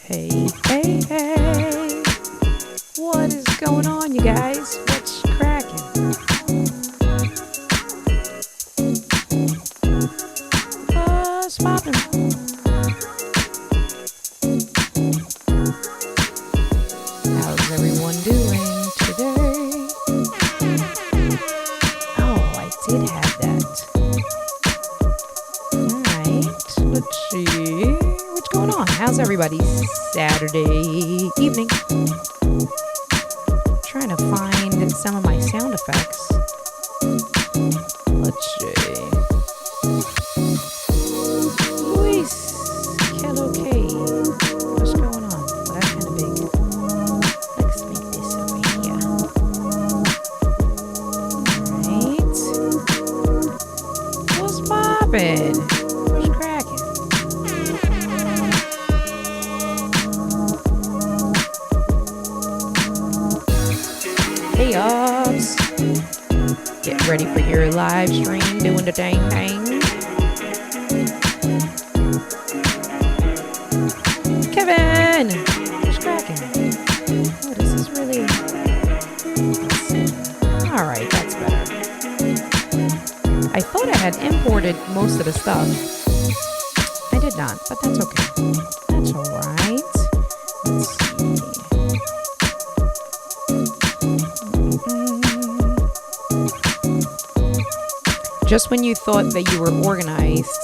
Hey, hey, hey. What is going on, you guys? What's cracking? What's poppin'? How's everyone doing today? Oh, I did have that. Alright, let's see. What's going on? How's everybody's Saturday evening? Trying to find some of my sound effects. Let's see. Luis, hello, K. What's going on? Well, that's kind of big. Let's make this over here. Alright. What's poppin'? What's cracking? Hey, y'alls. Get ready for your live stream, doing the dang thing. Kevin! What's cracking? Oh, this is really... Let's see. Alright, that's better. I thought I had imported most of the stuff. I did not, but that's okay. That's alright. Let's see. Just when you thought that you were organized,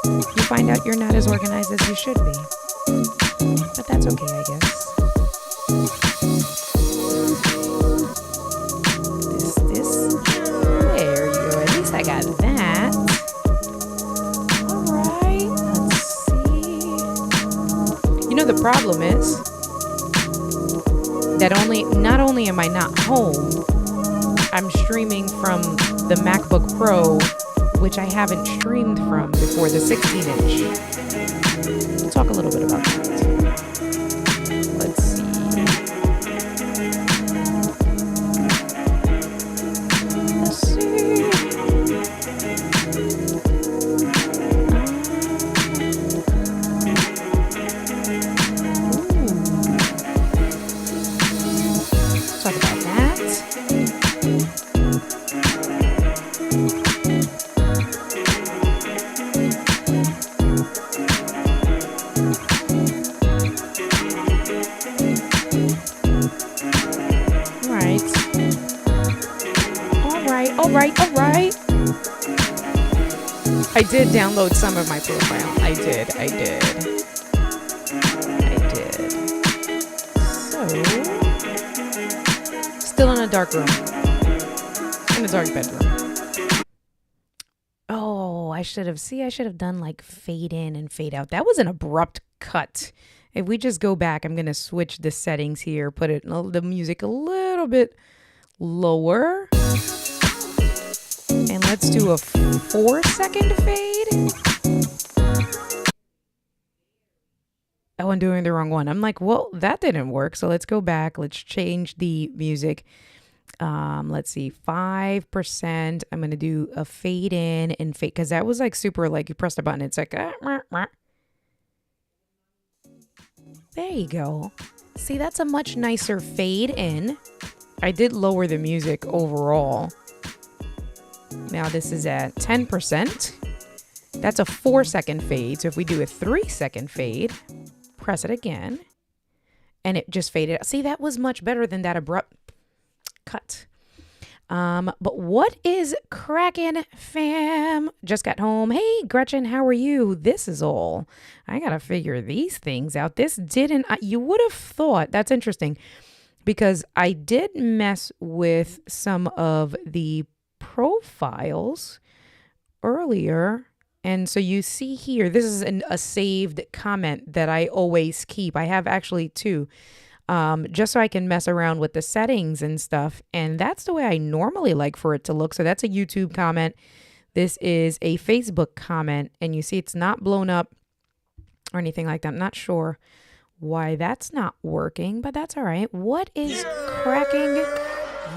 you find out you're not as organized as you should be. But that's okay, I guess. This. There you go. At least I got that. Alright, let's see. You know, the problem is that not only am I not home, I'm streaming from the MacBook Pro, which I haven't streamed from before, the 16-inch. We'll talk a little bit about that. Let's see. Let's see. Let's talk about that. All right. I did download some of my profile. I did. So, still in a dark room. In a dark bedroom. Oh, I should have done like fade in and fade out. That was an abrupt cut. If we just go back, I'm going to switch the settings here, put the music a little bit lower. And let's do a 4-second fade. Oh, I'm doing the wrong one. I'm like, well, that didn't work. So let's go back. Let's change the music. Let's see, 5%. I'm going to do a fade in and fade, because that was like super, like you press the button. It's like, there you go. See, that's a much nicer fade in. I did lower the music overall. Now this is at 10%. That's a 4-second fade. So if we do a 3-second fade, press it again, and it just faded out. See, that was much better than that abrupt cut. But what is cracking, fam? Just got home. Hey, Gretchen, how are you? This is all. I gotta figure these things out. This didn't, you would have thought, that's interesting, because I did mess with some of the profiles earlier. And so you see here, this is a saved comment that I always keep. I have actually two, just so I can mess around with the settings and stuff. And that's the way I normally like for it to look. So that's a YouTube comment. This is a Facebook comment. And you see it's not blown up or anything like that. I'm not sure why that's not working, but that's all right. What is cracking,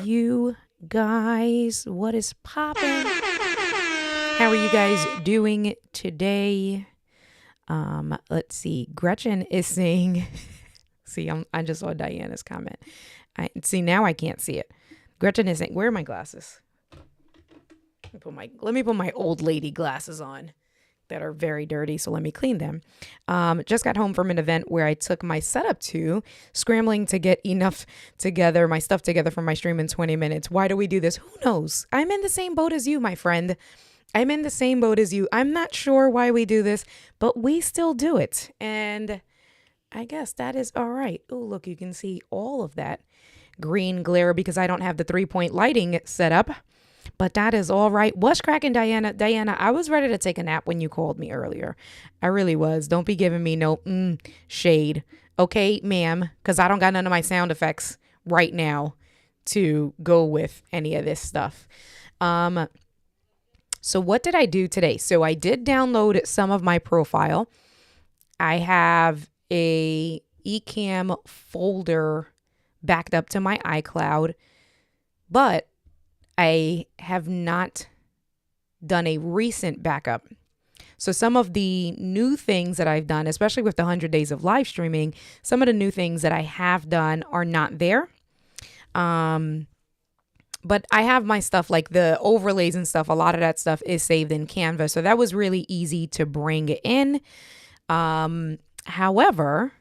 you guys? What is popping? How are you guys doing today? Let's see. Gretchen is saying, see, I just saw Diana's comment. See, now I can't see it. Gretchen is saying, where are my glasses? Let me put my old lady glasses on that are very dirty, so let me clean them. Just got home from an event where I took my setup to, scrambling to get my stuff together for my stream in 20 minutes. Why do we do this? Who knows? I'm in the same boat as you, my friend. I'm in the same boat as you. I'm not sure why we do this, but we still do it. And I guess that is all right. Oh, look, you can see all of that green glare because I don't have the 3-point lighting set up. But that is all right. What's cracking, Diana? Diana, I was ready to take a nap when you called me earlier. I really was. Don't be giving me no shade. Okay, ma'am, because I don't got none of my sound effects right now to go with any of this stuff. So what did I do today? So I did download some of my profile. I have a eCam folder backed up to my iCloud, but I have not done a recent backup. So some of the new things that I've done, especially with the 100 days of live streaming, some of the new things that I have done are not there. But I have my stuff like the overlays and stuff. A lot of that stuff is saved in Canva. So that was really easy to bring in. However,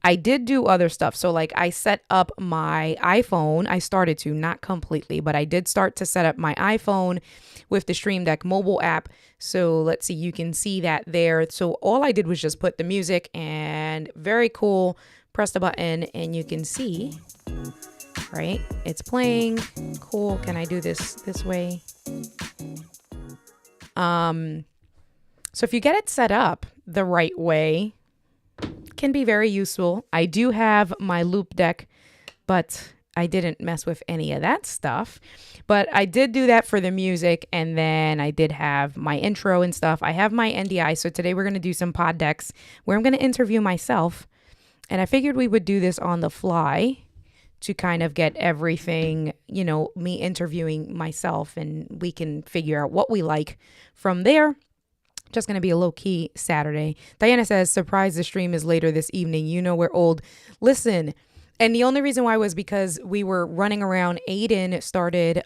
I did do other stuff. So like I set up my iPhone. I started to, not completely, but I did start to set up my iPhone with the Stream Deck mobile app. So let's see, you can see that there. So all I did was just put the music and very cool, press the button and you can see, right? It's playing. Cool. Can I do this way? So if you get it set up the right way, can be very useful. I do have my loop deck, but I didn't mess with any of that stuff. But I did do that for the music, and then I did have my intro and stuff. I have my NDI, so today we're going to do some pod decks where I'm going to interview myself. And I figured we would do this on the fly to kind of get everything, me interviewing myself, and we can figure out what we like from there. Just going to be a low-key Saturday. Diana says, surprise, the stream is later this evening. You know we're old. Listen, and the only reason why was because we were running around. Aiden started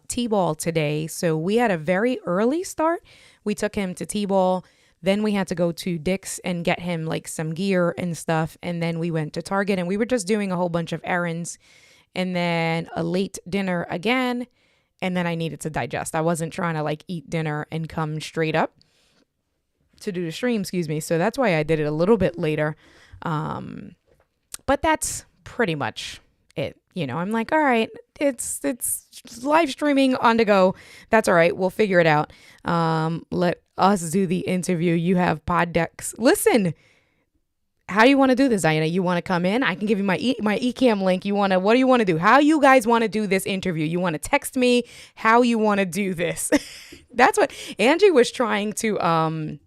T-ball today, so we had a very early start. We took him to T-ball. Then we had to go to Dick's and get him like some gear and stuff. And then we went to Target, and we were just doing a whole bunch of errands. And then a late dinner again. And then I needed to digest. I wasn't trying to like eat dinner and come straight up to do the stream, so that's why I did it a little bit later, but that's pretty much it. I'm like, all right, it's live streaming on the go, that's all right, we'll figure it out. Let us do the interview. You have pod decks. Listen, how do you want to do this, Diana? You want to come in? I can give you my eCam link. What do you want to do? How you guys want to do this interview? You want to text me how you want to do this? That's what Angie was trying to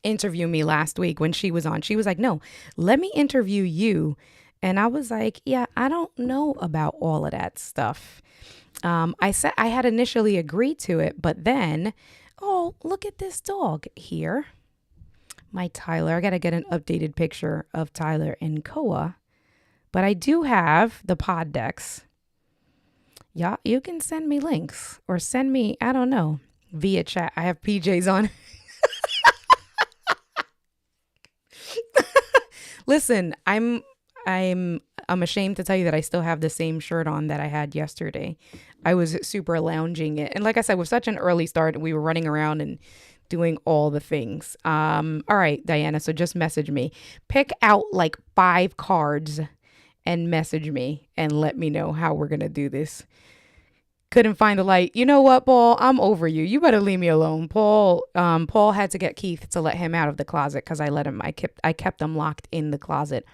interview me last week when she was on. She was like, no, let me interview you. And I was like, yeah, I don't know about all of that stuff. I said I had initially agreed to it, but then, oh, look at this dog here. My Tyler. I got to get an updated picture of Tyler and Koa. But I do have the pod decks. Yeah, you can send me links or send me, I don't know, via chat. I have PJs on. Listen, I'm ashamed to tell you that I still have the same shirt on that I had yesterday. I was super lounging it. And like I said, with such an early start, we were running around and doing all the things. All right, Diana, so just message me. Pick out like 5 cards and message me and let me know how we're going to do this. Couldn't find the light. You know what, Paul? I'm over you. You better leave me alone. Paul had to get Keith to let him out of the closet because I kept them locked in the closet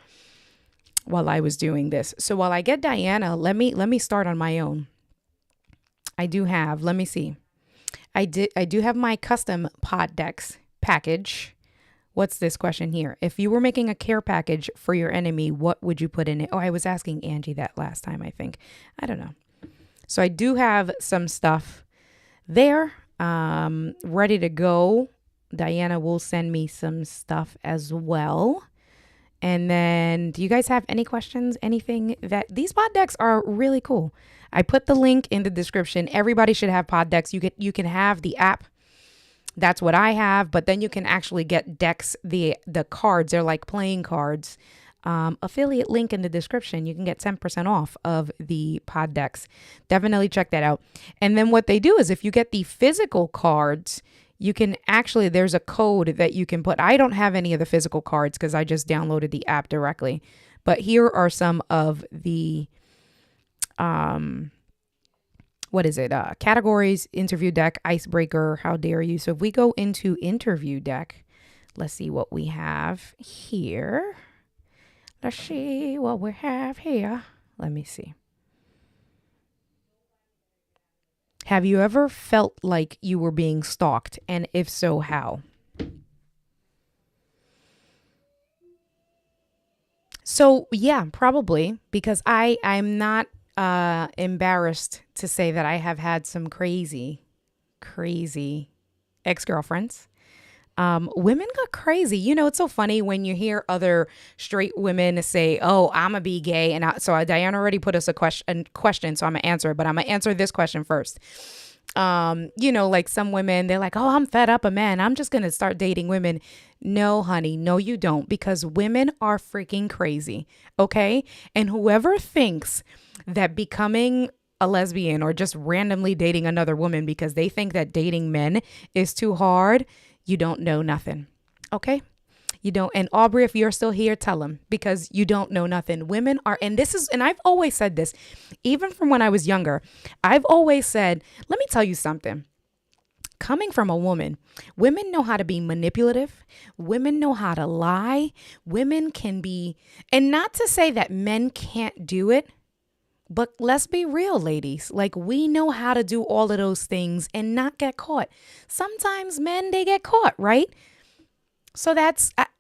while I was doing this. So while I get Diana, let me start on my own. I do have, let me see. I do have my custom pod decks package. What's this question here? If you were making a care package for your enemy, what would you put in it? Oh, I was asking Angie that last time, I think. I don't know. So I do have some stuff there, ready to go. Diana will send me some stuff as well. And then, do you guys have any questions? Anything that these pod decks are really cool. I put the link in the description. Everybody should have pod decks. You can have the app. That's what I have, but then you can actually get decks, the cards. They're like playing cards. Affiliate link in the description. You can get 10% off of the pod decks. Definitely check that out. And then what they do is if you get the physical cards, you can actually, there's a code that you can put. I don't have any of the physical cards because I just downloaded the app directly. But here are some of the, categories: interview deck, icebreaker, how dare you. So if we go into interview deck, let's see what we have here. Let's see what we have here. Let me see. Have you ever felt like you were being stalked? And if so, how? So yeah, probably, because I'm not embarrassed to say that I have had some crazy ex-girlfriends. Women got crazy. You know, it's so funny when you hear other straight women say, "Oh, I'm a be gay," and Diana already put us a question, so I'm gonna answer it. But I'm gonna answer this question first. Like some women, they're like, "Oh, I'm fed up of men. I'm just gonna start dating women." No, honey, no, you don't, because women are freaking crazy. Okay, and whoever thinks that becoming a lesbian or just randomly dating another woman because they think that dating men is too hard, you don't know nothing. Okay? You don't. And Aubrey, if you're still here, tell them, because you don't know nothing. Women are, and I've always said this, even from when I was younger, I've always said, let me tell you something. Coming from a woman, women know how to be manipulative. Women know how to lie. Women can be, and not to say that men can't do it, but let's be real, ladies. Like, we know how to do all of those things and not get caught. Sometimes men, they get caught, right? So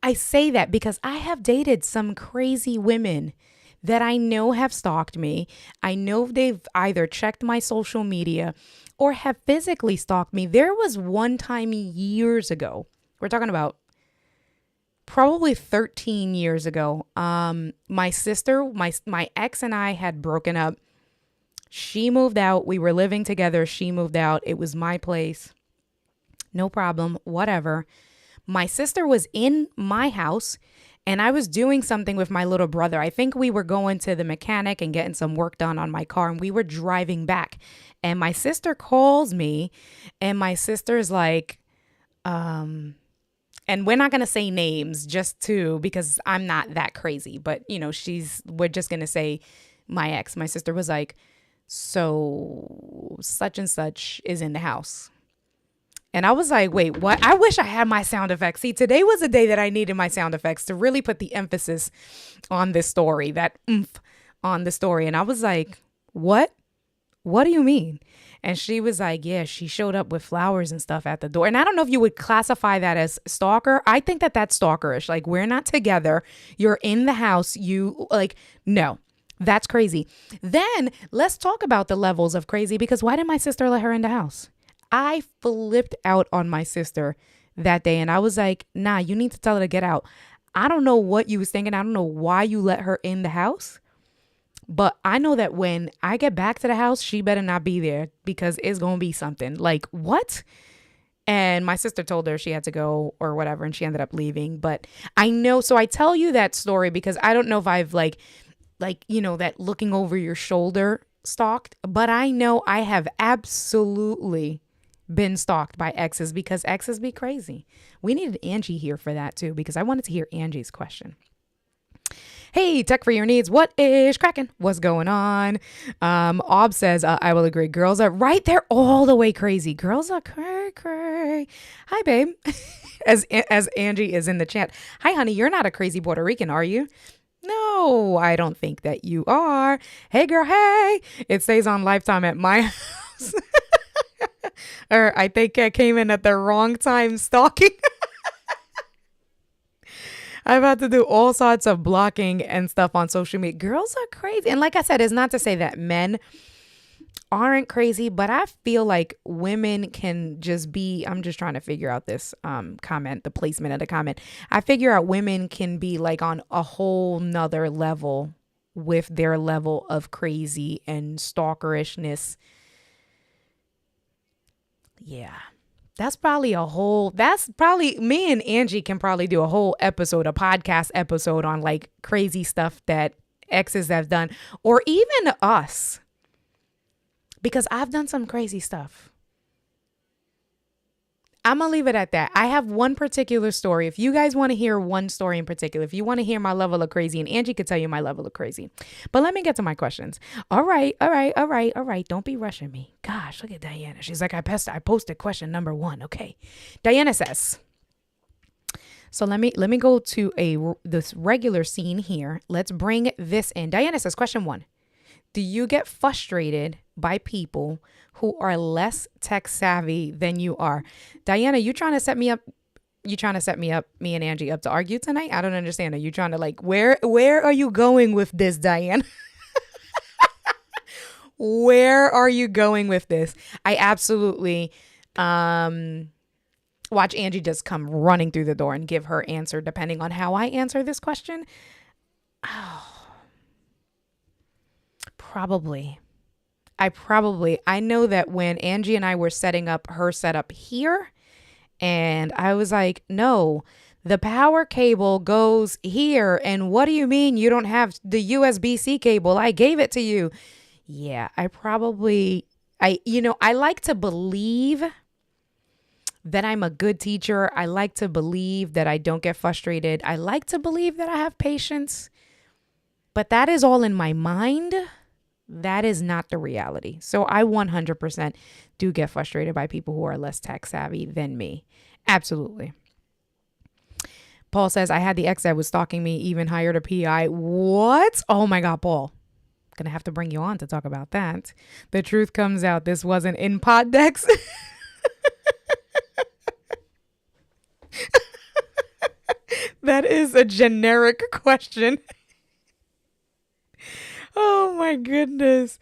I say that because I have dated some crazy women that I know have stalked me. I know they've either checked my social media or have physically stalked me. There was one time years ago, we're talking about probably 13 years ago. My sister, my ex and I had broken up. She moved out. We were living together. She moved out. It was my place. No problem. Whatever. My sister was in my house and I was doing something with my little brother. I think we were going to the mechanic and getting some work done on my car, and we were driving back. And my sister calls me, and my sister's like, and we're not going to say names because I'm not that crazy, but we're just going to say my ex. My sister was like, so such and such is in the house. And I was like, wait, what? I wish I had my sound effects. See, today was a day that I needed my sound effects to really put the emphasis on this story, that oomph on the story. And I was like, what? What do you mean? And she was like, yeah, she showed up with flowers and stuff at the door. And I don't know if you would classify that as stalker. I think that that's stalkerish. Like, we're not together. You're in the house. No, that's crazy. Then let's talk about the levels of crazy, because why didn't my sister let her in the house? I flipped out on my sister that day, and I was like, nah, you need to tell her to get out. I don't know what you was thinking. I don't know why you let her in the house. But I know that when I get back to the house, she better not be there, because it's going to be something. Like, what? And my sister told her she had to go or whatever, and she ended up leaving. But I know, so I tell you that story because I don't know if I've that looking over your shoulder stalked, but I know I have absolutely been stalked by exes, because exes be crazy. We needed Angie here for that too, because I wanted to hear Angie's question. Hey, tech for your needs. What is cracking? What's going on? Ob says, I will agree. Girls are right. They're all the way crazy. Girls are cray. Hi, babe. as Angie is in the chat. Hi, honey. You're not a crazy Puerto Rican, are you? No, I don't think that you are. Hey, girl. Hey, it stays on Lifetime at my house. Or I think I came in at the wrong time stalking. I've had to do all sorts of blocking and stuff on social media. Girls are crazy. And like I said, it's not to say that men aren't crazy, but I feel like women can just be, I'm just trying to figure out this comment, the placement of the comment. I figure out women can be like on a whole nother level with their level of crazy and stalkerishness. Yeah. That's probably me and Angie can probably do a whole episode, a podcast episode on like crazy stuff that exes have done, or even us, because I've done some crazy stuff. I'm going to leave it at that. I have one particular story. If you guys want to hear one story in particular, if you want to hear my level of crazy, and Angie could tell you my level of crazy. But let me get to my questions. All right. Don't be rushing me. Gosh, look at Diana. She's like, I posted question number 1. Okay. Diana says, so let me go to this regular scene here. Let's bring this in. Diana says, question 1. Do you get frustrated by people who are less tech savvy than you are? Diana, you trying to set me up? You trying to set me up, me and Angie up to argue tonight? I don't understand. Are you trying to like, where are you going with this, Diana? Where are you going with this? I absolutely watch Angie just come running through the door and give her answer depending on how I answer this question. Oh. Probably. I know that when Angie and I were setting up her setup here, and I was like, no, the power cable goes here. And what do you mean you don't have the USB-C cable? I gave it to you. Yeah, I like to believe that I'm a good teacher. I like to believe that I don't get frustrated. I like to believe that I have patience, but that is all in my mind. That is not the reality. So I 100% do get frustrated by people who are less tech savvy than me. Absolutely. Paul says, I had the ex that was stalking me, even hired a PI. What? Oh my God, Paul. Going to have to bring you on to talk about that. The truth comes out. This wasn't in pod decks. That is a generic question. Oh my goodness.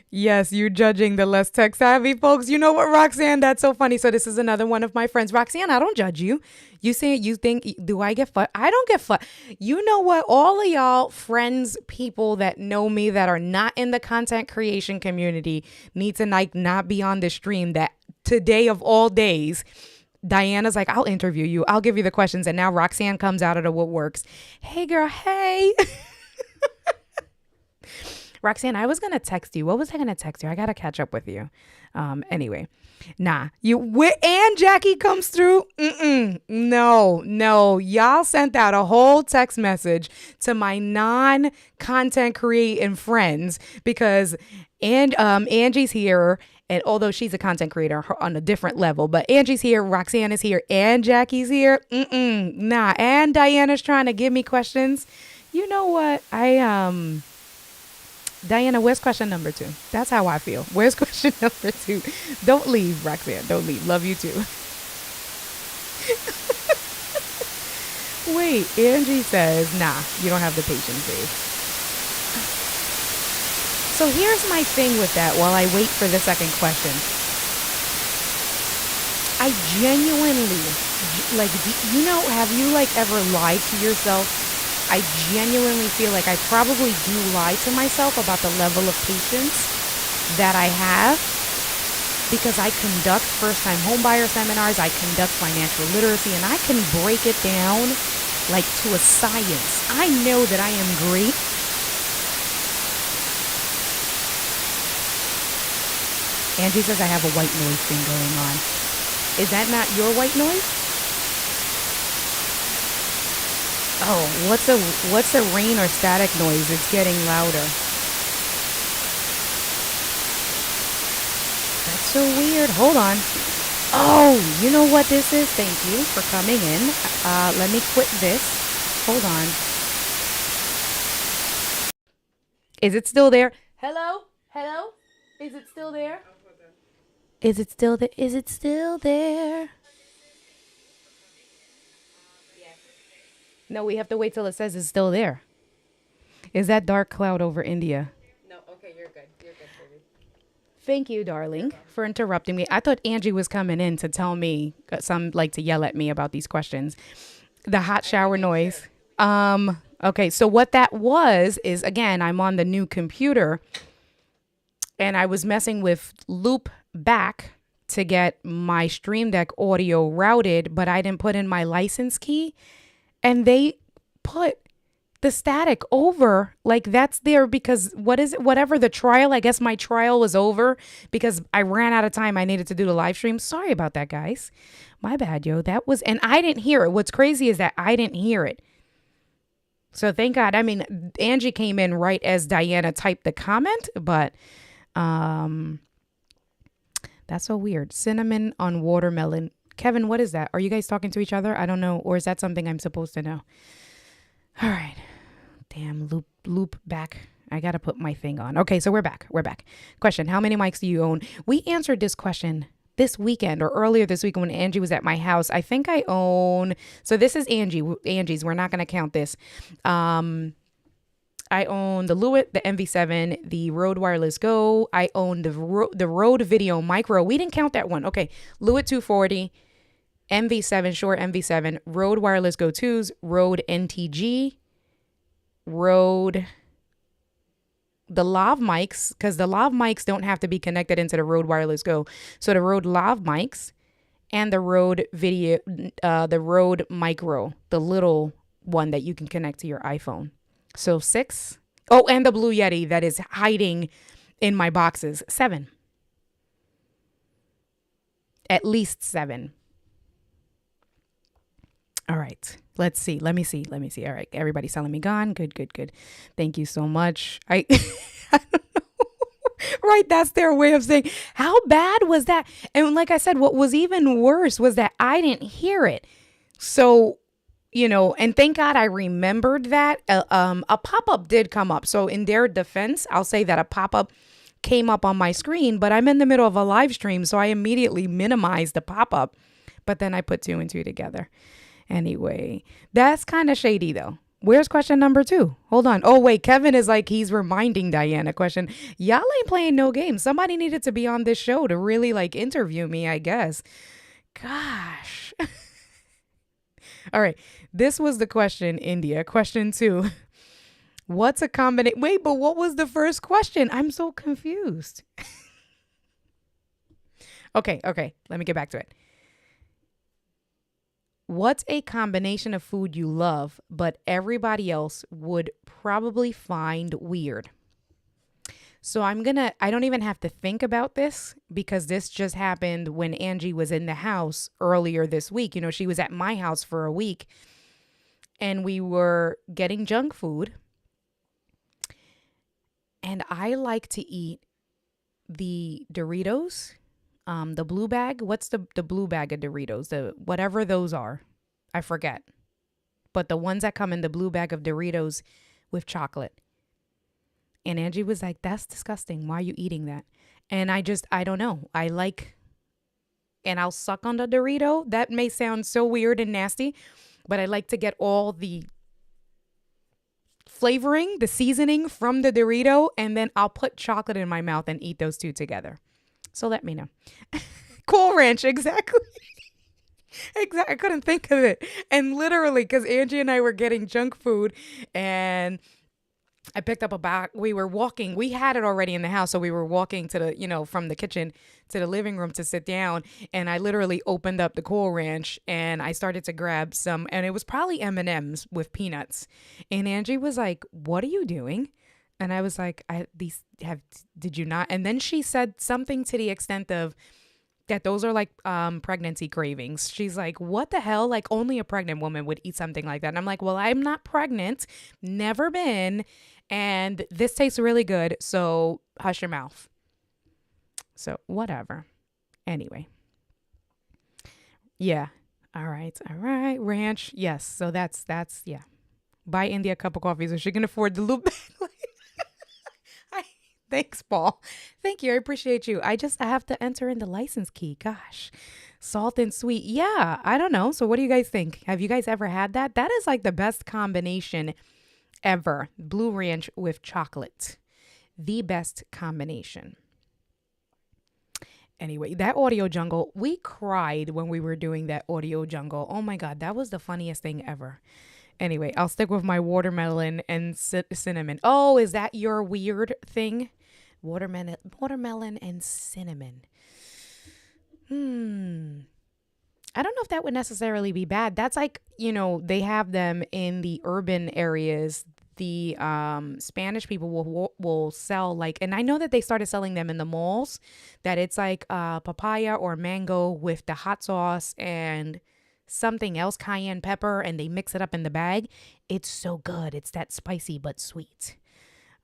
Yes, you judging the less tech savvy folks. You know what, Roxanne? That's so funny. So this is another one of my friends. Roxanne, I don't judge you. You say you think, do I get fun? I don't get fun. You know what? All of y'all friends, people that know me that are not in the content creation community need to like not be on the stream. That today of all days, Diana's like, I'll interview you. I'll give you the questions. And now Roxanne comes out of the woodworks. Hey girl, hey. Roxanne, I was going to text you. What was I going to text you? I got to catch up with you. Anyway, and Jackie comes through. No. Y'all sent out a whole text message to my non-content creating friends because Angie's here. And although she's a content creator on a different level, but Angie's here, Roxanne is here, and Jackie's here. And Diana's trying to give me questions. You know what? Diana, where's question number 2? That's how I feel. Where's question number 2? Don't leave, Roxanne. Don't leave. Love you too. Wait, Angie says, nah, you don't have the patience, babe. So here's my thing with that while I wait for the second question. I genuinely, have you ever lied to yourself? I genuinely feel like I probably do lie to myself about the level of patience that I have because I conduct first-time homebuyer seminars, I conduct financial literacy, and I can break it down like to a science. I know that I am great. Angie says I have a white noise thing going on. Is that not your white noise? Oh, what's a rain or static noise? It's getting louder. That's so weird. Hold on. Oh, you know what this is? Thank you for coming in. Let me quit this. Hold on. Is it still there? Hello? Is it still there? Is it still there? Is it still there? No, we have to wait till it says it's still there. Is that dark cloud over India? No, okay, you're good. You're good, baby. Thank you, darling, for interrupting me. I thought Angie was coming in to tell me like to yell at me about these questions. The hot shower noise. Okay, so what that was is, again, I'm on the new computer and I was messing with loop back to get my Stream Deck audio routed, but I didn't put in my license key, and they put the static over like that's there because what is it? Whatever the trial, I guess my trial was over because I ran out of time. I needed to do the live stream. Sorry about that, guys. My bad, yo. That was, and I didn't hear it. What's crazy is that I didn't hear it. So thank God. I mean, Angie came in right as Diana typed the comment, but that's so weird. Cinnamon on watermelon. Kevin, what is that? Are you guys talking to each other? I don't know. Or is that something I'm supposed to know? All right. Damn, loop back. I got to put my thing on. Okay, so we're back. Question, how many mics do you own? We answered this question this weekend or earlier this week when Angie was at my house. I think I own, so this is Angie's. We're not going to count this. I own the Lewitt, the MV7, the Rode Wireless Go. I own the Rode Video Micro. We didn't count that one. Okay, Lewitt 240, MV7, Shure MV7, Rode Wireless Go 2s, Rode NTG, Rode, the lav mics, because the lav mics don't have to be connected into the Rode Wireless Go. So the Rode lav mics and the Rode video, the Rode Micro, the little one that you can connect to your iPhone. So 6. Oh, and the Blue Yeti that is hiding in my boxes. 7. At least 7. All right. Let's see. Let me see. All right. Everybody's telling me gone. Good. Thank you so much. I don't know. Right. That's their way of saying, how bad was that? And like I said, what was even worse was that I didn't hear it. So, and thank God I remembered that. A pop-up did come up. So in their defense, I'll say that a pop-up came up on my screen, but I'm in the middle of a live stream. So I immediately minimized the pop-up, but then I put 2 and 2 together. Anyway, that's kind of shady though. Where's question number 2? Hold on. Oh, wait. Kevin is like, he's reminding Diana question. Y'all ain't playing no games. Somebody needed to be on this show to really like interview me, I guess. Gosh. All right. This was the question, India. Question 2. What's a combination? Wait, but what was the first question? I'm so confused. Okay. Let me get back to it. What's a combination of food you love, but everybody else would probably find weird? So I don't even have to think about this because this just happened when Angie was in the house earlier this week. She was at my house for a week and we were getting junk food. And I like to eat the Doritos. The blue bag. What's the blue bag of Doritos? The whatever those are. I forget. But the ones that come in the blue bag of Doritos with chocolate. And Angie was like, that's disgusting. Why are you eating that? And I don't know. And I'll suck on the Dorito. That may sound so weird and nasty, but I like to get all the flavoring, the seasoning from the Dorito, and then I'll put chocolate in my mouth and eat those 2 together. So let me know. Cool Ranch, exactly. Exactly. I couldn't think of it. And literally, because Angie and I were getting junk food and I picked up a bag. We were walking. We had it already in the house. So we were walking to the, from the kitchen to the living room to sit down. And I literally opened up the Cool Ranch and I started to grab some. And it was probably M&Ms with peanuts. And Angie was like, what are you doing? And I was like, did you not? And then she said something to the extent of that those are like pregnancy cravings. She's like, what the hell? Like only a pregnant woman would eat something like that. And I'm like, well, I'm not pregnant, never been. And this tastes really good. So hush your mouth. So whatever. Anyway. Yeah. All right. Ranch. Yes. So that's yeah. Buy India a cup of coffee so she can afford the loop. Thanks, Paul. Thank you. I appreciate you. I have to enter in the license key. Gosh, salt and sweet. Yeah, I don't know. So what do you guys think? Have you guys ever had that? That is like the best combination ever. Blue Ranch with chocolate. The best combination. Anyway, that audio jungle, we cried when we were doing that audio jungle. Oh my God, that was the funniest thing ever. Anyway, I'll stick with my watermelon and cinnamon. Oh, is that your weird thing? Watermelon and cinnamon. I don't know if that would necessarily be bad. That's like, they have them in the urban areas. The Spanish people will sell like, and I know that they started selling them in the malls, that it's like papaya or mango with the hot sauce and something else, cayenne pepper, and they mix it up in the bag. It's so good. It's that spicy but sweet.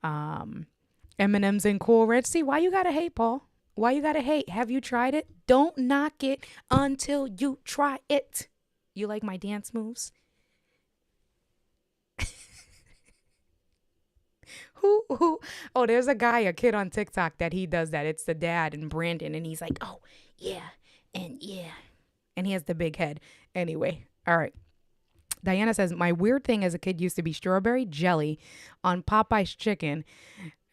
M&M's and Cool Ranch. See, why you gotta hate, Paul? Why you gotta hate? Have you tried it? Don't knock it until you try it. You like my dance moves? Who? Oh, there's a kid on TikTok that he does that. It's the dad and Brandon, and he's like, oh, yeah, and yeah. And he has the big head. Anyway, all right. Diana says, my weird thing as a kid used to be strawberry jelly on Popeye's chicken.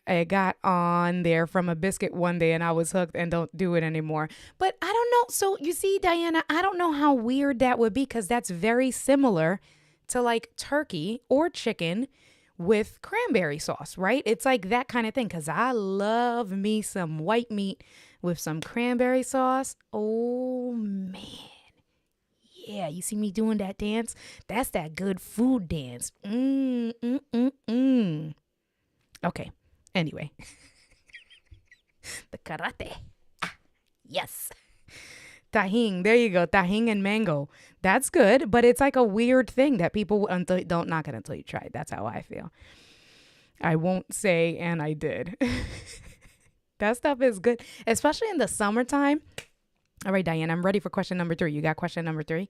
I got on there from a biscuit one day and I was hooked and don't do it anymore. But I don't know. So you see, Diana, I don't know how weird that would be because that's very similar to like turkey or chicken with cranberry sauce, right? It's like that kind of thing because I love me some white meat with some cranberry sauce. Oh, man. Yeah, you see me doing that dance? That's that good food dance. Okay, anyway. The karate. Yes. Tahini, there you go. Tahini and mango. That's good, but it's like a weird thing that people don't knock it until you try it. That's how I feel. I won't say, and I did. That stuff is good, especially in the summertime. All right, Diane, I'm ready for question number 3. You got question number 3?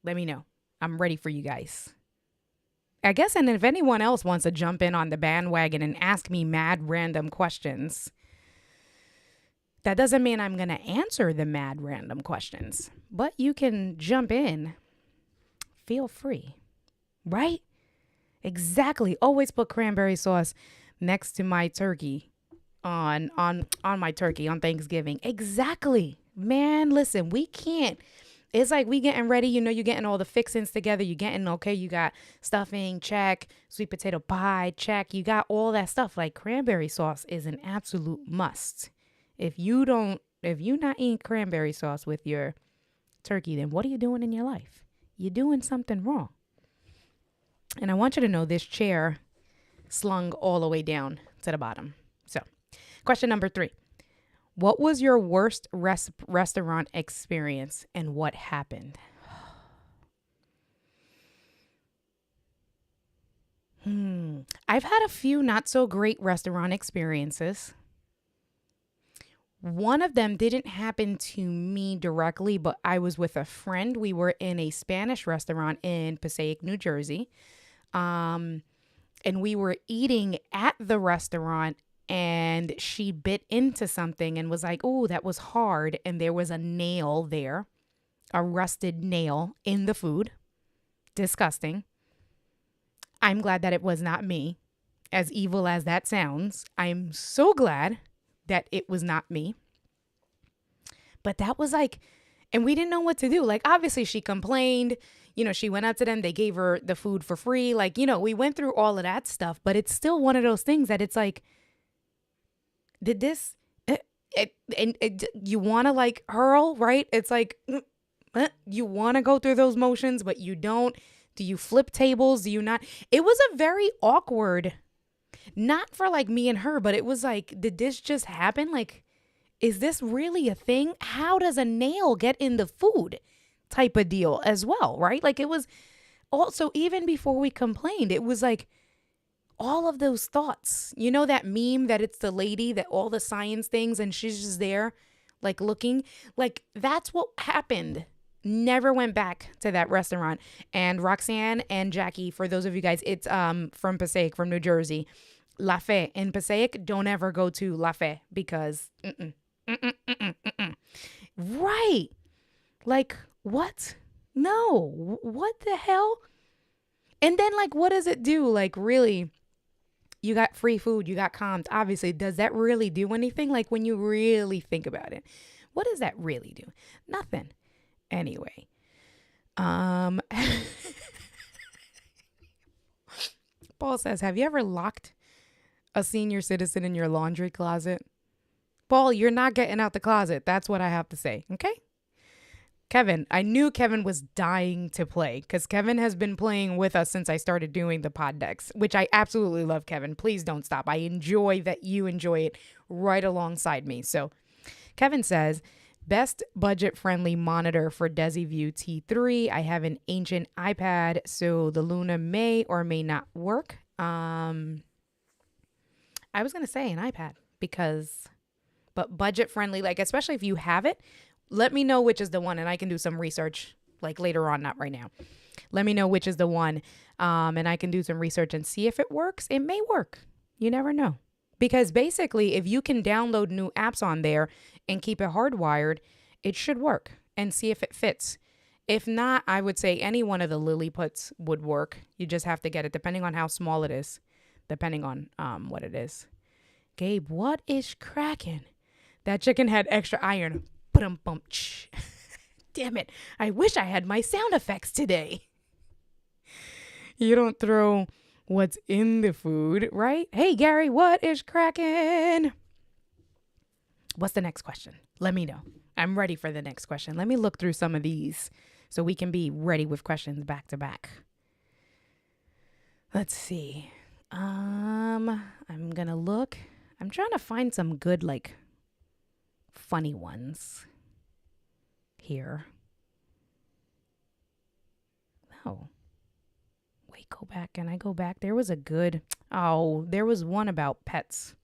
Let me know. I'm ready for you guys. I guess, and if anyone else wants to jump in on the bandwagon and ask me mad random questions, that doesn't mean I'm going to answer the mad random questions, but you can jump in. Feel free, right? Exactly. Always put cranberry sauce next to my turkey on my turkey on Thanksgiving. Exactly. Man, listen, we can't. It's like we getting ready, you're getting all the fixings together. You're getting, okay, you got stuffing, check, sweet potato pie, check. You got all that stuff. Like cranberry sauce is an absolute must. If you're not eating cranberry sauce with your turkey, then what are you doing in your life? You're doing something wrong. And I want you to know this chair slung all the way down to the bottom. So, question number 3. What was your worst restaurant experience and what happened? I've had a few not so great restaurant experiences. One of them didn't happen to me directly, but I was with a friend. We were in a Spanish restaurant in Passaic, New Jersey. And we were eating at the restaurant and she bit into something and was like, oh, that was hard. And there was a nail there, a rusted nail in the food. Disgusting. I'm glad that it was not me. As evil as that sounds, I'm so glad that it was not me. But that was like, and we didn't know what to do. Like, obviously she complained, she went out to them. They gave her the food for free. Like, we went through all of that stuff, but it's still one of those things that it's like, did this, you want to like hurl, right? It's like, you want to go through those motions, but you don't. Do you flip tables? Do you not? It was a very awkward, not for like me and her, but it was like, did this just happen? Like, is this really a thing? How does a nail get in the food type of deal as well, right? Like it was also, even before we complained, it was like all of those thoughts. You know that meme that it's the lady that all the science things and she's just there like looking? Like that's what happened. Never went back to that restaurant. And Roxanne and Jackie, for those of you guys, it's from Passaic, from New Jersey. La Fe in Passaic, don't ever go to La Fe because right. Like, what? No. What the hell? And then, like, what does it do? Like, really, You got free food, you got comms. Obviously, does that really do anything? Like when you really think about it, what does that really do? Nothing. Anyway, Paul says, have you ever locked a senior citizen in your laundry closet? Paul, you're not getting out the closet. That's what I have to say. Okay. Kevin, I knew Kevin was dying to play because Kevin has been playing with us since I started doing the pod decks, which I absolutely love, Kevin. Please don't stop. I enjoy that you enjoy it right alongside me. So Kevin says, best budget-friendly monitor for DesiView T3. I have an ancient iPad, so the Luna may or may not work. I was going to say an iPad but budget-friendly, like especially if you have it, let me know which is the one and I can do some research like later on, not right now. Let me know which is the one and I can do some research and see if it works. It may work. You never know. Because basically, if you can download new apps on there and keep it hardwired, it should work and see if it fits. If not, I would say any one of the Lilliputs would work. You just have to get it depending on how small it is, depending on what it is. Gabe, what is cracking? That chicken had extra iron. Damn it. I wish I had my sound effects today. You don't throw what's in the food, right? Hey, Gary, what is cracking? What's the next question? Let me know. I'm ready for the next question. Let me look through some of these so we can be ready with questions back to back. Let's see. I'm going to look. I'm trying to find some good, like, funny ones here. Oh, wait, go back. Can I go back? There was one about pets.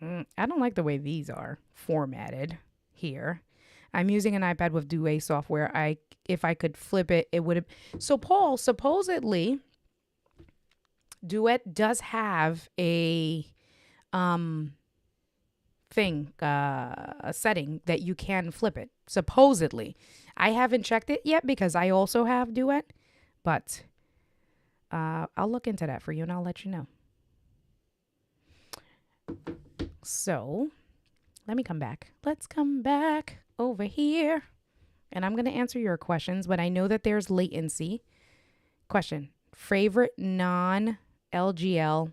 I don't like the way these are formatted here. I'm using an iPad with Duet software. If I could flip it, it would have. So Paul, supposedly Duet does have a a setting that you can flip it, supposedly. I haven't checked it yet because I also have Duet, but I'll look into that for you and I'll let you know. So let me come back. Let's come back over here and I'm going to answer your questions, but I know that there's latency. Question: favorite non-LGL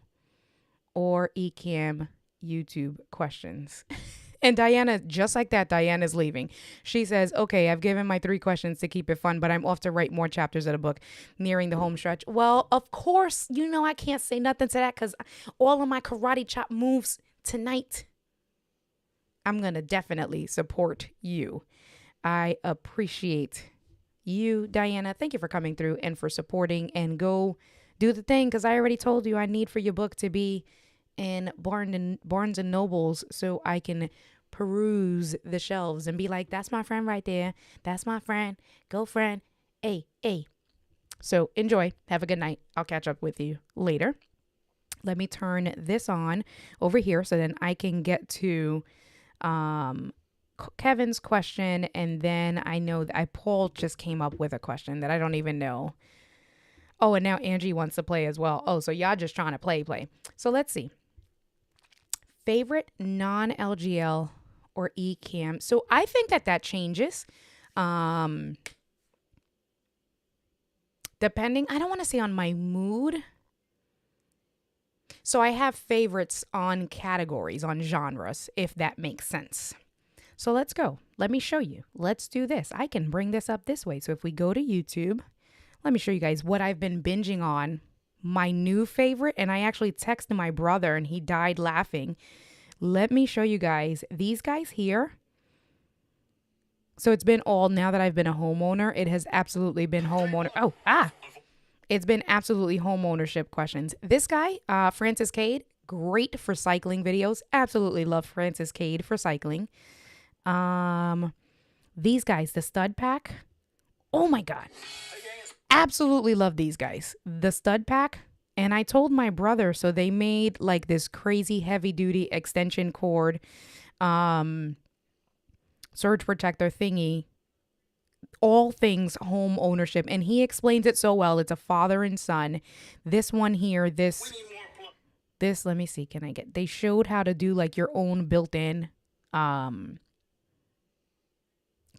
or Ecamm YouTube questions? And Diana, just like that, Diana's leaving. She says, okay, I've given my 3 questions to keep it fun, but I'm off to write more chapters of the book nearing the home stretch. Well, of course, I can't say nothing to that because all of my karate chop moves tonight. I'm going to definitely support you. I appreciate you, Diana. Thank you for coming through and for supporting, and go do the thing because I already told you I need for your book to be in Barnes and Nobles so I can peruse the shelves and be like, that's my friend right there. That's my friend. Go friend. Hey. So enjoy. Have a good night. I'll catch up with you later. Let me turn this on over here so then I can get to Kevin's question. And then I know that Paul just came up with a question that I don't even know. Oh, and now Angie wants to play as well. Oh, so y'all just trying to play. So let's see. Favorite non-LGL or Ecamm. So I think that changes. Depending, I don't want to say on my mood. So I have favorites on categories, on genres, if that makes sense. So let's go. Let me show you. Let's do this. I can bring this up this way. So if we go to YouTube, let me show you guys what I've been binging on. My new favorite, and I actually texted my brother and he died laughing. Let me show you guys these guys here. So it's been now that I've been a homeowner, it has absolutely been homeowner. It's been absolutely home ownership questions. This guy, Francis Cade, great for cycling videos. Absolutely love Francis Cade for cycling. These guys, the Stud Pack. Oh my God. Absolutely love these guys. The Stud Pack. And I told my brother, so they made like this crazy heavy duty extension cord, surge protector thingy, all things home ownership. And he explains it so well. It's a father and son. This one here, this this, let me see, they showed how to do like your own built-in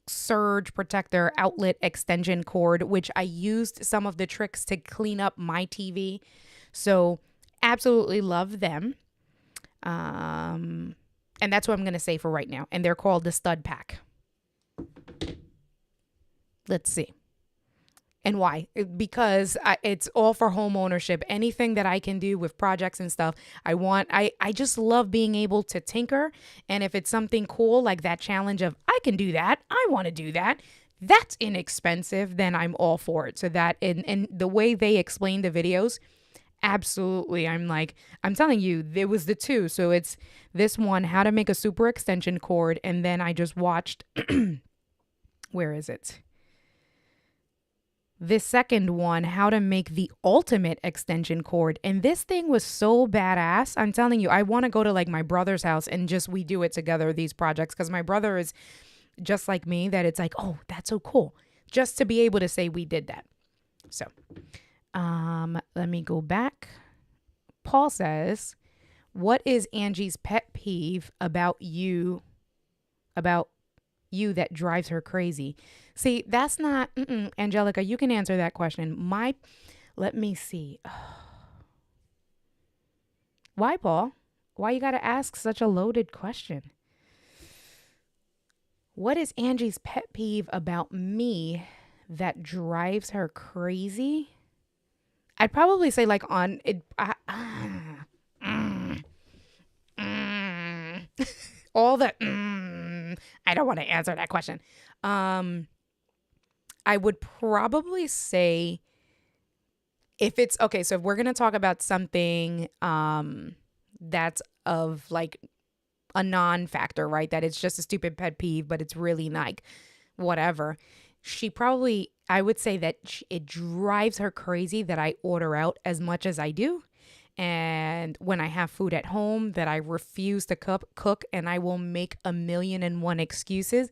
surge protector outlet extension cord, which I used some of the tricks to clean up my TV. So absolutely love them. And that's what I'm going to say for right now. And they're called the Stud Pack. Let's see. And why? Because it's all for home ownership. Anything that I can do with projects and stuff, I just love being able to tinker. And if it's something cool, like that challenge of, I can do that, I want to do that, that's inexpensive, then I'm all for it. So that, and the way they explain the videos, absolutely. I'm telling you, there was the two. So it's this one, how to make a super extension cord. And then I just watched, where is it? This second one, how to make the ultimate extension cord. And this thing was so badass. I'm telling you, I want to go to like my brother's house and just we do it together, these projects, because my brother is just like me, that it's like, oh, that's so cool. Just to be able to say we did that. So let me go back. Paul says, what is Angie's pet peeve about you that drives her crazy? See, that's not, Angelica, you can answer that question. Let me see. Why, Paul? Why you got to ask such a loaded question? What is Angie's pet peeve about me that drives her crazy? I'd probably say like on it. All the, I don't want to answer that question. I would probably say if it's, okay, so if we're going to talk about something that's of like a non-factor, right? That it's just a stupid pet peeve, but it's really like whatever. I would say that it drives her crazy that I order out as much as I do. And when I have food at home that I refuse to cook and I will make 1,000,001 excuses,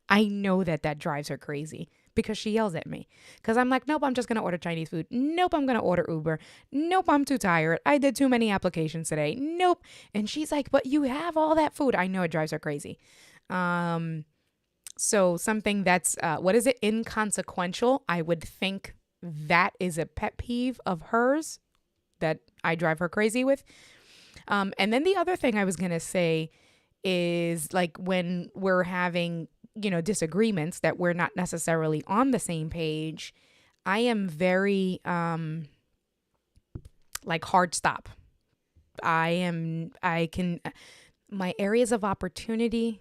I know that drives her crazy because she yells at me. Because I'm like, nope, I'm just going to order Chinese food. Nope, I'm going to order Uber. Nope, I'm too tired. I did too many applications today. Nope. And she's like, but you have all that food. I know it drives her crazy. So something that's, inconsequential, I would think that is a pet peeve of hers that I drive her crazy with. And then the other thing I was going to say is like when we're having, disagreements that we're not necessarily on the same page, I am very like hard stop. My areas of opportunity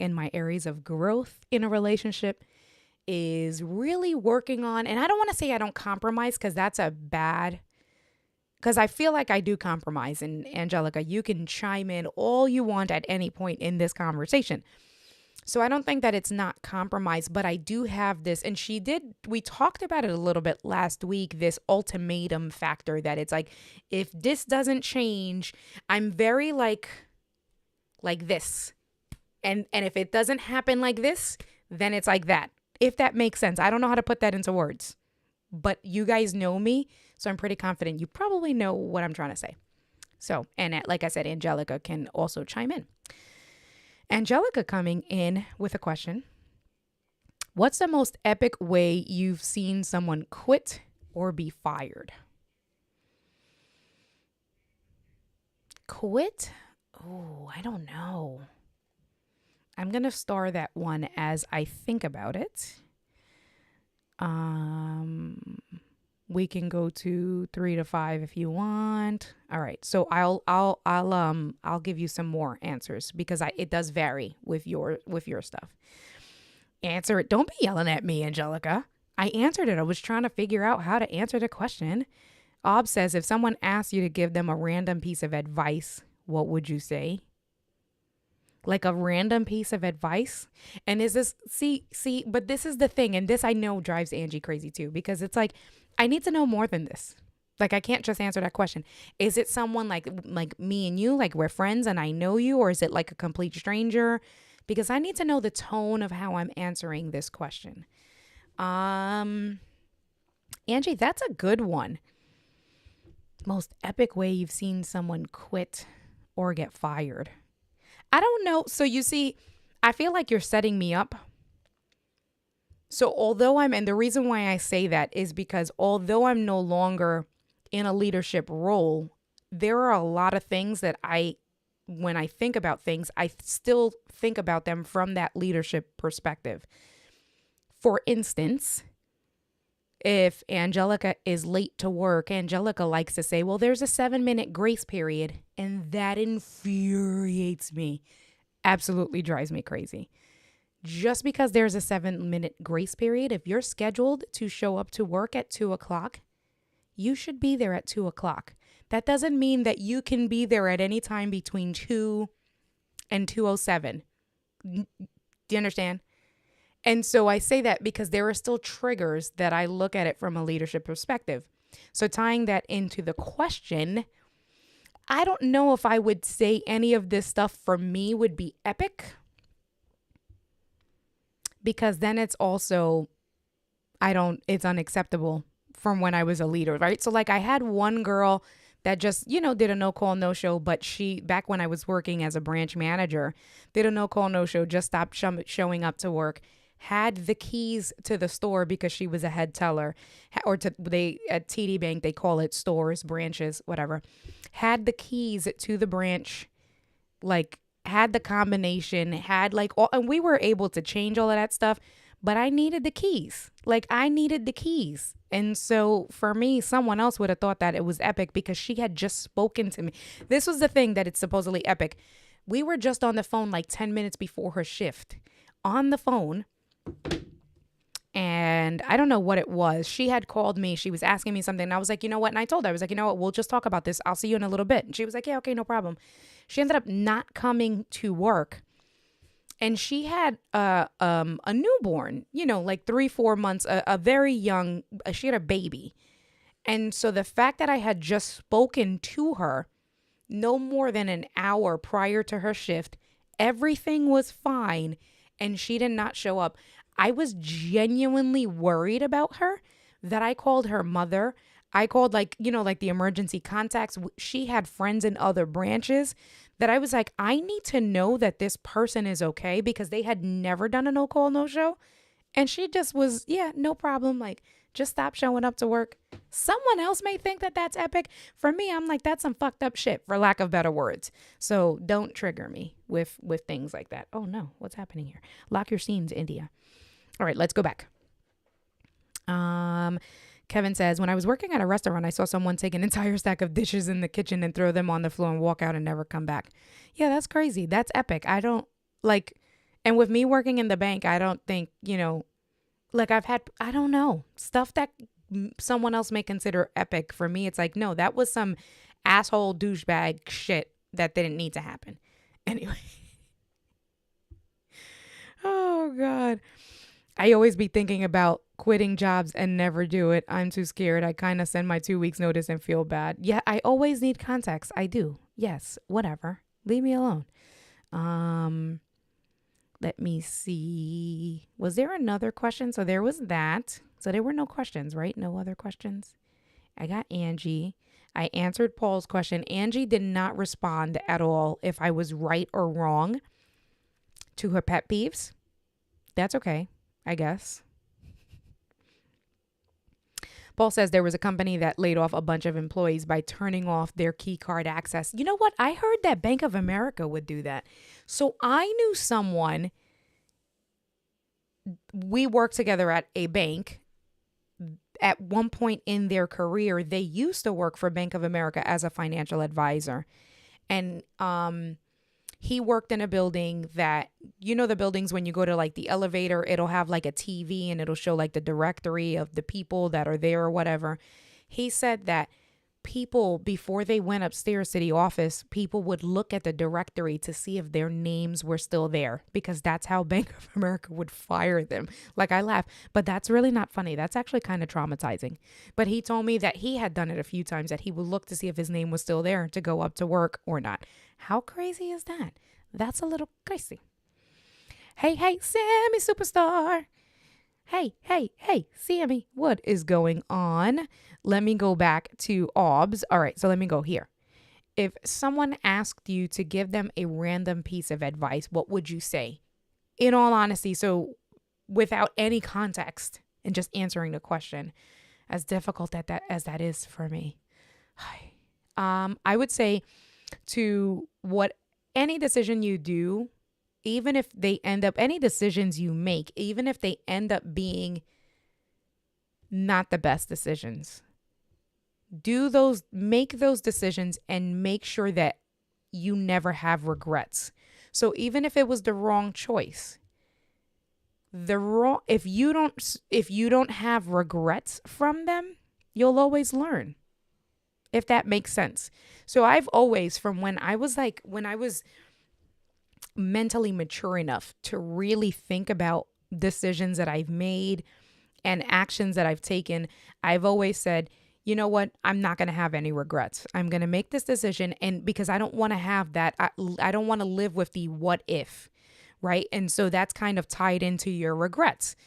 and my areas of growth in a relationship is really working on, and I don't want to say I don't compromise because that's because I feel like I do compromise. And Angelica, you can chime in all you want at any point in this conversation. So I don't think that it's not compromise, but I do have this, and we talked about it a little bit last week, this ultimatum factor that it's like, if this doesn't change, I'm very like this. And if it doesn't happen like this, then it's like that. If that makes sense. I don't know how to put that into words, but you guys know me. So I'm pretty confident you probably know what I'm trying to say. So, and like I said, Angelica can also chime in. Angelica coming in with a question. What's the most epic way you've seen someone quit or be fired? Quit? Oh, I don't know. I'm going to star that one as I think about it. We can go to 3 to 5 if you want. All right. So I'll give you some more answers because it does vary with your stuff. Answer it. Don't be yelling at me, Angelica. I answered it. I was trying to figure out how to answer the question. Ob says, if someone asks you to give them a random piece of advice, what would you say? Like a random piece of advice? And is this, see, but this is the thing. And this I know drives Angie crazy too, because it's like, I need to know more than this. Like, I can't just answer that question. Is it someone like me and you, like we're friends and I know you, or is it like a complete stranger? Because I need to know the tone of how I'm answering this question. Angie, that's a good one. Most epic way you've seen someone quit or get fired. I don't know. So you see, I feel like you're setting me up. So and the reason why I say that is because although I'm no longer in a leadership role, there are a lot of things that when I think about things, I still think about them from that leadership perspective. For instance, if Angelica is late to work, Angelica likes to say, well, there's a 7-minute grace period. And that infuriates me. Absolutely drives me crazy. Just because there's a 7-minute grace period, if you're scheduled to show up to work at 2:00, you should be there at 2:00. That doesn't mean that you can be there at any time between 2 and 2:07. Do you understand? And so I say that because there are still triggers that I look at it from a leadership perspective. So tying that into the question, I don't know if I would say any of this stuff for me would be epic. Because then it's also, it's unacceptable from when I was a leader, right? So like I had one girl that just, did a no call, no show, but back when I was working as a branch manager, did a no call, no show, just stopped showing up to work, had the keys to the store because she was a head teller, or at TD Bank, they call it stores, branches, whatever, had the keys to the branch, like had the combination, had like all, and we were able to change all of that stuff, but I needed the keys. And so for me, someone else would have thought that it was epic because she had just spoken to me. This was the thing that it's supposedly epic. We were just on the phone like 10 minutes before her shift, on the phone. And I don't know what it was. She had called me. She was asking me something. And I was like, you know what? And I told her, I was like, you know what? We'll just talk about this. I'll see you in a little bit. And she was like, yeah, okay, no problem. She ended up not coming to work. And she had a newborn, like 3-4 months, a very young, she had a baby. And so the fact that I had just spoken to her no more than an hour prior to her shift, everything was fine, and she did not show up. I was genuinely worried about her, that I called her mother. I called like the emergency contacts. She had friends in other branches that I was like, I need to know that this person is okay, because they had never done a no call, no show. And she just was, yeah, no problem. Like, just stop showing up to work. Someone else may think that that's epic. For me, I'm like, that's some fucked up shit, for lack of better words. So don't trigger me with things like that. Oh no, what's happening here? Lock your scenes, India. All right, let's go back. Kevin says, when I was working at a restaurant, I saw someone take an entire stack of dishes in the kitchen and throw them on the floor and walk out and never come back. Yeah, that's crazy. That's epic. I don't like, and with me working in the bank, I don't think, like I've had, I don't know, stuff that someone else may consider epic. For me, it's like, no, that was some asshole douchebag shit that didn't need to happen. Anyway. Oh, God. I always be thinking about quitting jobs and never do it. I'm too scared. I kind of send my 2 weeks notice and feel bad. Yeah, I always need context. I do. Yes, whatever. Leave me alone. Let me see. Was there another question? So there was that. So there were no questions, right? No other questions. I got Angie. I answered Paul's question. Angie did not respond at all if I was right or wrong to her pet peeves. That's okay, I guess. Paul says there was a company that laid off a bunch of employees by turning off their key card access. You know what? I heard that Bank of America would do that. So I knew someone, we worked together at a bank. At one point in their career, they used to work for Bank of America as a financial advisor. And he worked in a building that, the buildings when you go to like the elevator, it'll have like a TV and it'll show like the directory of the people that are there or whatever. He said that people, before they went upstairs to the office, people would look at the directory to see if their names were still there, because that's how Bank of America would fire them. Like, I laugh, but that's really not funny. That's actually kind of traumatizing. But he told me that he had done it a few times, that he would look to see if his name was still there to go up to work or not. How crazy is that? That's a little crazy. Hey, Sammy Superstar. Hey, Sammy, what is going on? Let me go back to OBS. All right, so let me go here. If someone asked you to give them a random piece of advice, what would you say? In all honesty, so without any context and just answering the question, as difficult as that is for me. I would say to what any decision you do, even if they end up, any decisions you make, even if they end up being not the best decisions, make those decisions and make sure that you never have regrets. So even if it was the wrong choice, if you don't have regrets from them, you'll always learn. If that makes sense. So I've always, from when I was mentally mature enough to really think about decisions that I've made and actions that I've taken, I've always said, you know what? I'm not going to have any regrets. I'm going to make this decision. And because I don't want to have that, I don't want to live with the what if, right? And so that's kind of tied into your regrets.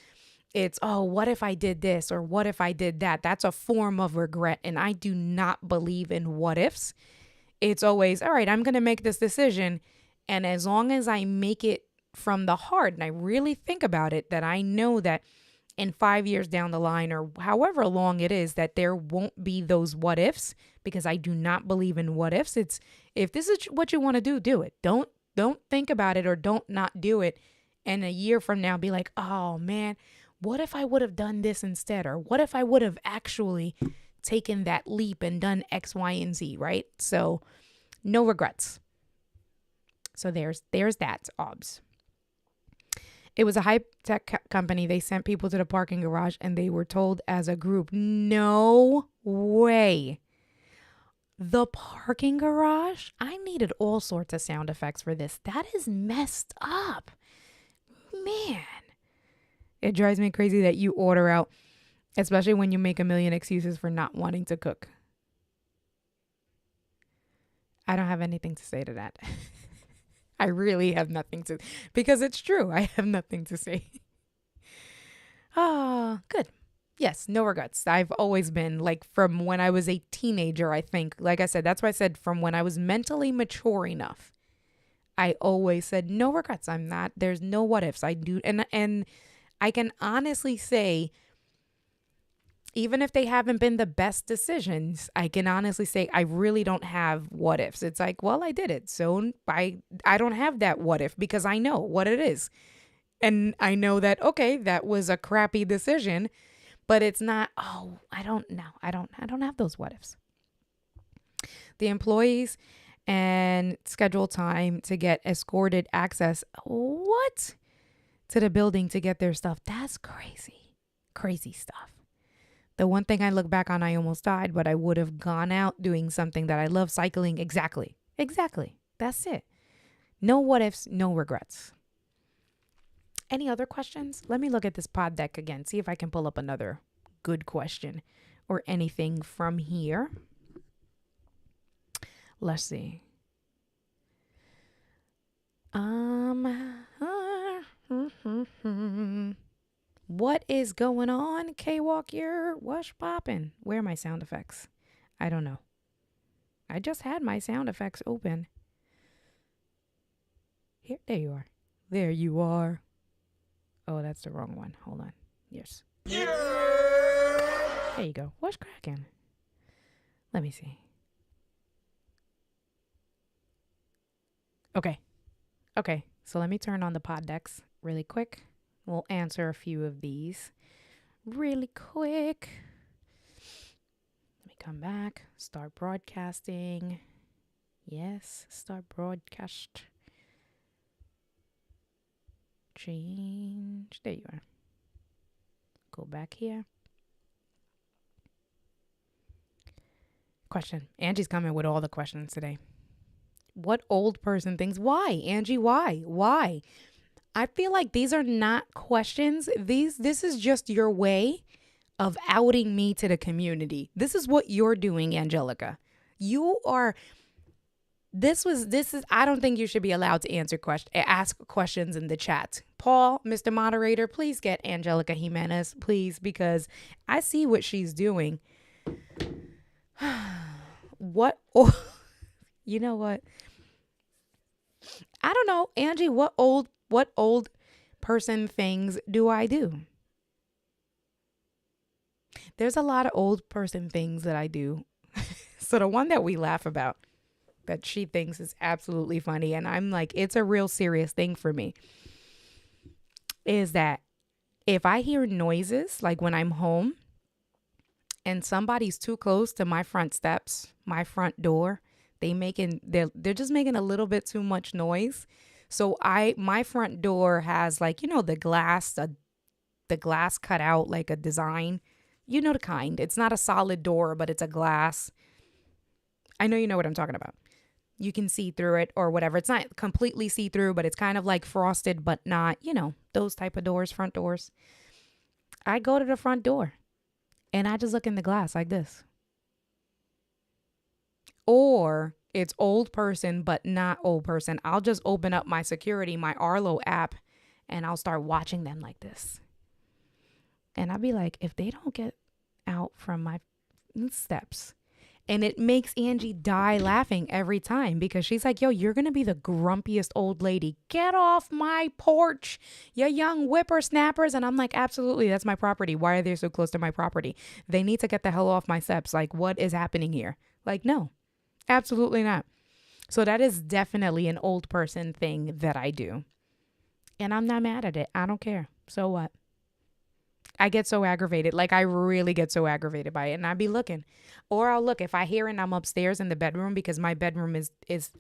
It's, oh, what if I did this or what if I did that? That's a form of regret. And I do not believe in what ifs. It's always, all right, I'm going to make this decision. And as long as I make it from the heart and I really think about it, that I know that in 5 years down the line or however long it is, that there won't be those what ifs, because I do not believe in what ifs. It's, if this is what you want to do it. Don't think about it or don't not do it. And a year from now, be like, oh man, what if I would have done this instead? Or what if I would have actually taken that leap and done X, Y, and Z, right? So no regrets. So there's that, OBS. It was a high-tech company. They sent people to the parking garage and they were told as a group, no way. The parking garage? I needed all sorts of sound effects for this. That is messed up. Man. It drives me crazy that you order out, especially when you make a million excuses for not wanting to cook. I don't have anything to say to that. I really have nothing to, because it's true. I have nothing to say. Good. Yes, no regrets. I've always been, like, from when I was a teenager, I think. Like I said, that's why I said from when I was mentally mature enough. I always said no regrets. There's no what ifs. I do, and I can honestly say, even if they haven't been the best decisions, I can honestly say I really don't have what ifs. It's like, well, I did it. So I don't have that what if, because I know what it is. And I know that, okay, that was a crappy decision, but it's not, oh, I don't know. I don't have those what ifs. The employees and schedule time to get escorted access. What? To the building to get their stuff. That's crazy. Crazy stuff. The one thing I look back on, I almost died, but I would have gone out doing something that I love, cycling. Exactly. That's it. No what ifs, no regrets. Any other questions? Let me look at this pod deck again, see if I can pull up another good question or anything from here. Let's see. What is going on? K-Walk here. What's poppin'? Where are my sound effects? I don't know. I just had my sound effects open. Here, there you are. There you are. Oh, that's the wrong one. Hold on. Yes. Yeah! There you go. What's cracking? Let me see. Okay. So let me turn on the pod decks really quick. We'll answer a few of these really quick. Let me come back. Start broadcasting. Yes, start broadcast. Change. There you are. Go back here. Question. Angie's coming with all the questions today. What old person thinks? Why? Angie, why? Why? I feel like these are not questions. This is just your way of outing me to the community. This is what you're doing, Angelica. I don't think you should be allowed to ask questions in the chat. Paul, Mr. Moderator, please get Angelica Jimenez, please, because I see what she's doing. what, you know what? I don't know, Angie, what old person things do I do? There's a lot of old person things that I do. So the one that we laugh about that she thinks is absolutely funny, and I'm like, it's a real serious thing for me, is that if I hear noises, like when I'm home and somebody's too close to my front steps, my front door, they're just making a little bit too much noise. So my front door has, like, the glass cut out like a design. You know the kind. It's not a solid door, but it's a glass. I know you know what I'm talking about. You can see through it or whatever. It's not completely see through, but it's kind of like frosted, but not, those type of doors, front doors. I go to the front door and I just look in the glass like this. Or it's old person, but not old person. I'll just open up my security, my Arlo app, and I'll start watching them like this. And I'll be like, if they don't get out from my steps. And it makes Angie die laughing every time because she's like, yo, you're going to be the grumpiest old lady. Get off my porch, you young whippersnappers. And I'm like, absolutely, that's my property. Why are they so close to my property? They need to get the hell off my steps. Like, what is happening here? Like, no, absolutely not. So that is definitely an old person thing that I do. And I'm not mad at it. I don't care. So what? I get so aggravated. Like, I really get so aggravated by it. And I'd be looking. Or I'll look if I hear it and I'm upstairs in the bedroom, because my bedroom is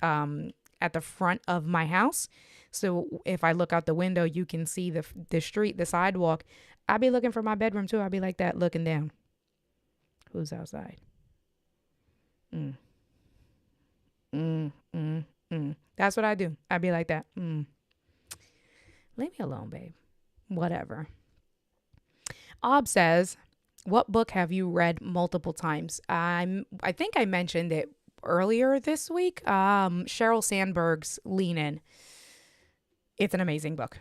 at the front of my house. So if I look out the window, you can see the street, the sidewalk. I'll be looking for my bedroom too. I'll be like that, looking down. Who's outside? That's what I do. I'd be like that. Leave me alone, babe. Whatever. Ob says, what book have you read multiple times? I think I mentioned it earlier this week. Sheryl Sandberg's Lean In. It's an amazing book.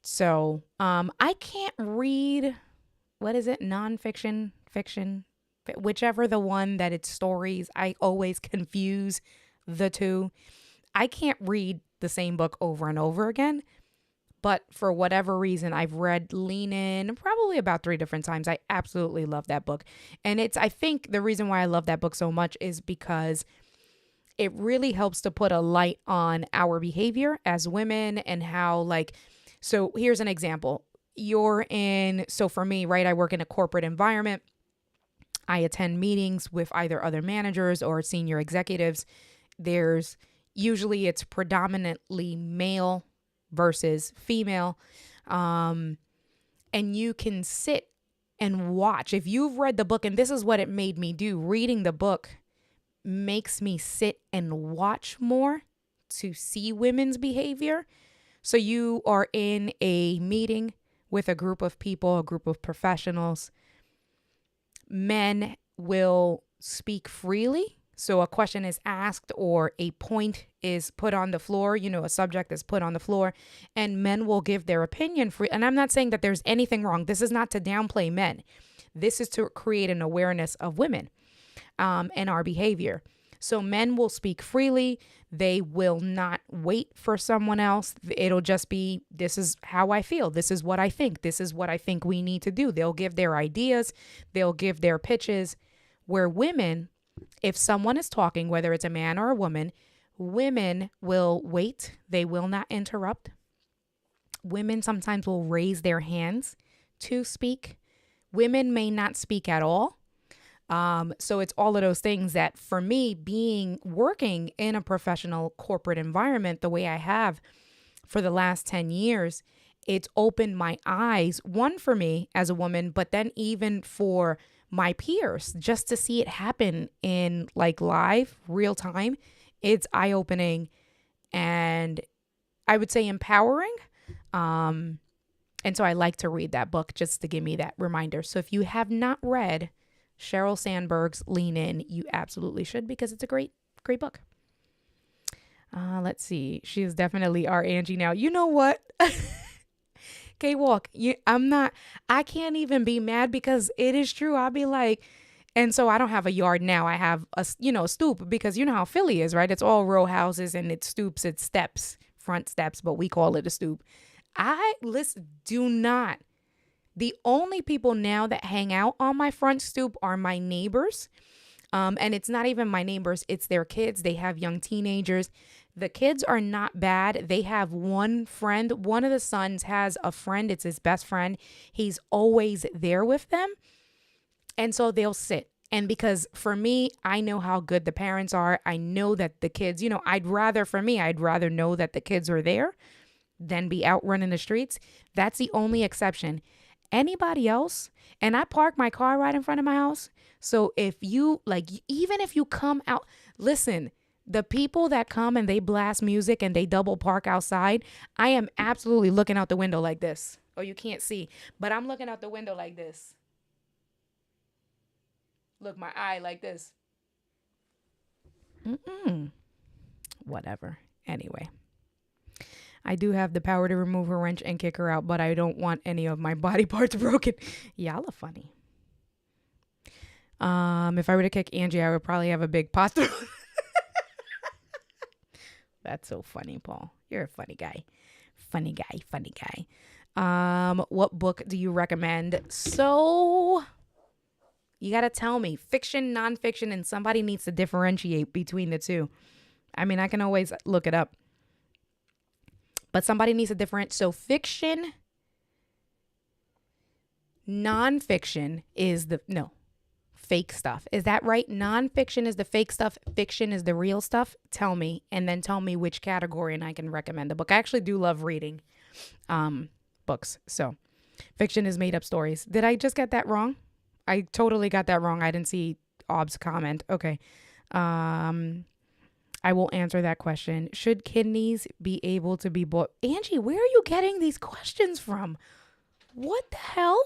So I can't read, what is it? Nonfiction, fiction, whichever the one that it's stories. I always confuse the two. I can't read the same book over and over again. But for whatever reason, I've read Lean In probably about 3 different times. I absolutely love that book. And I think the reason why I love that book so much is because it really helps to put a light on our behavior as women and how, so here's an example. So for me, right, I work in a corporate environment. I attend meetings with either other managers or senior executives. It's predominantly male versus female. And you can sit and watch. If you've read the book, and this is what it made me do, reading the book makes me sit and watch more to see women's behavior. So you are in a meeting with a group of people, a group of professionals. Men will speak freely. So a question is asked or a point is put on the floor, a subject is put on the floor, and men will give their opinion free. And I'm not saying that there's anything wrong. This is not to downplay men. This is to create an awareness of women and our behavior. So men will speak freely. They will not wait for someone else. It'll just be, this is how I feel. This is what I think. This is what I think we need to do. They'll give their ideas. They'll give their pitches. Where women, if someone is talking, whether it's a man or a woman, women will wait. They will not interrupt. Women sometimes will raise their hands to speak. Women may not speak at all. So it's all of those things that, for me, working in a professional corporate environment the way I have for the last 10 years, it's opened my eyes, one, for me as a woman, but then even for my peers, just to see it happen in live, real time. It's eye-opening and I would say empowering. And so I like to read that book just to give me that reminder. So if you have not read Sheryl Sandberg's Lean In, you absolutely should, because it's a great, great book. Let's see. She is definitely our Angie now. You know what? K-Walk, I can't even be mad because it is true. I'll be like, And so I don't have a yard now. I have a stoop, because you know how Philly is, right? It's all row houses and it's stoops, it's steps, front steps, but we call it a stoop. Do not. The only people now that hang out on my front stoop are my neighbors. And it's not even my neighbors, it's their kids. They have young teenagers. The kids are not bad. They have one friend. One of the sons has a friend. It's his best friend. He's always there with them. And so they'll sit. And because for me, I know how good the parents are. I know that the kids, I'd rather know that the kids are there than be out running the streets. That's the only exception. Anybody else, and I park my car right in front of my house. So if you even if you come out, listen, the people that come and they blast music and they double park outside, I am absolutely looking out the window like this. Oh, you can't see, but I'm looking out the window like this. Look, my eye like this. Whatever. Anyway. I do have the power to remove her wrench and kick her out, but I don't want any of my body parts broken. Y'all are funny. If I were to kick Angie, I would probably have a big pasta. That's so funny, Paul. You're a funny guy. Funny guy. What book do you recommend? So you got to tell me fiction, nonfiction, and somebody needs to differentiate between the two. I mean, I can always look it up, but somebody needs to differentiate. So fiction, nonfiction is fake stuff. Is that right? Nonfiction is the fake stuff. Fiction is the real stuff. Tell me, and then tell me which category, and I can recommend a book. I actually do love reading books. So fiction is made up stories. Did I just get that wrong? I totally got that wrong. I didn't see Ob's comment. Okay. I will answer that question. Should kidneys be able to be bought? Angie, where are you getting these questions from? What the hell?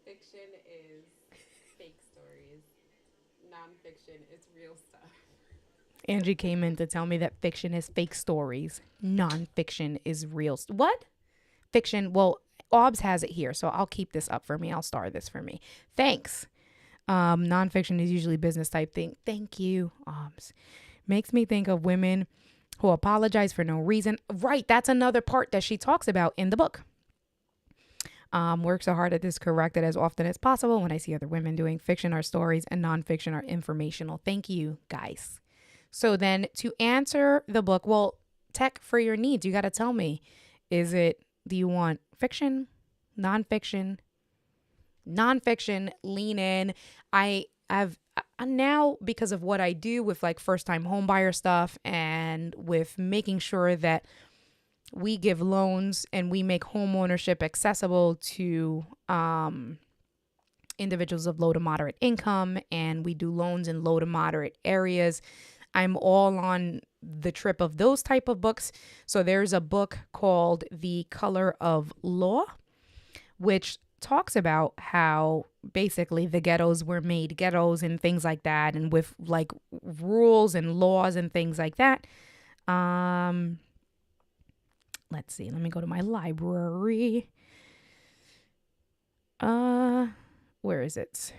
Fiction is fake stories. Nonfiction is real stuff. Angie came in to tell me that fiction is fake stories. Nonfiction is real. What? Fiction. Well, Obs has it here, so I'll keep this up for me. I'll star this for me. Thanks. Nonfiction is usually business type thing. Thank you, Obs. Makes me think of women who apologize for no reason. Right. That's another part that she talks about in the book. Work so hard at this, correct it as often as possible. When I see other women doing fiction are stories and nonfiction are informational. Thank you, guys. So then to answer the book, well, tech for your needs, you got to tell me, do you want fiction, nonfiction? Nonfiction, lean in. I've now, because of what I do with like first time home buyer stuff and with making sure that we give loans and we make home ownership accessible to individuals of low to moderate income, and we do loans in low to moderate areas. I'm all on the trip of those type of books. So there's a book called The Color of Law, which talks about how basically the ghettos were made ghettos and things like that, and with like rules and laws and things like that. Let's see. Let me go to my library. Where is it?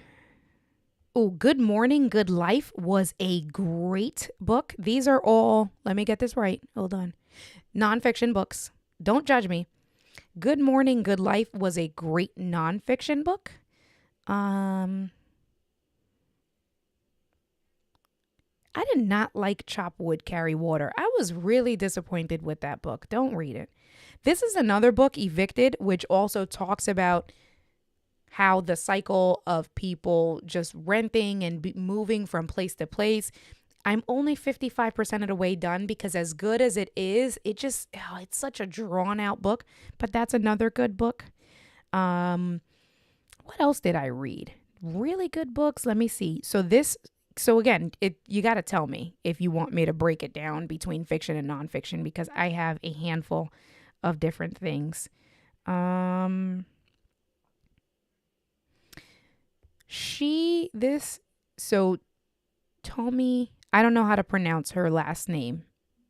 Oh, Good Morning, Good Life was a great book. These are all, let me get this right. Hold on. Nonfiction books. Don't judge me. Good Morning, Good Life was a great nonfiction book. I did not like Chop Wood, Carry Water. I was really disappointed with that book. Don't read it. This is another book, Evicted, which also talks about how the cycle of people just renting and moving from place to place. I'm only 55% of the way done because as good as it is, it's such a drawn out book, but that's another good book. What else did I read? Really good books. Let me see. So again, you got to tell me if you want me to break it down between fiction and nonfiction, because I have a handful of different things. Tommy, I don't know how to pronounce her last name,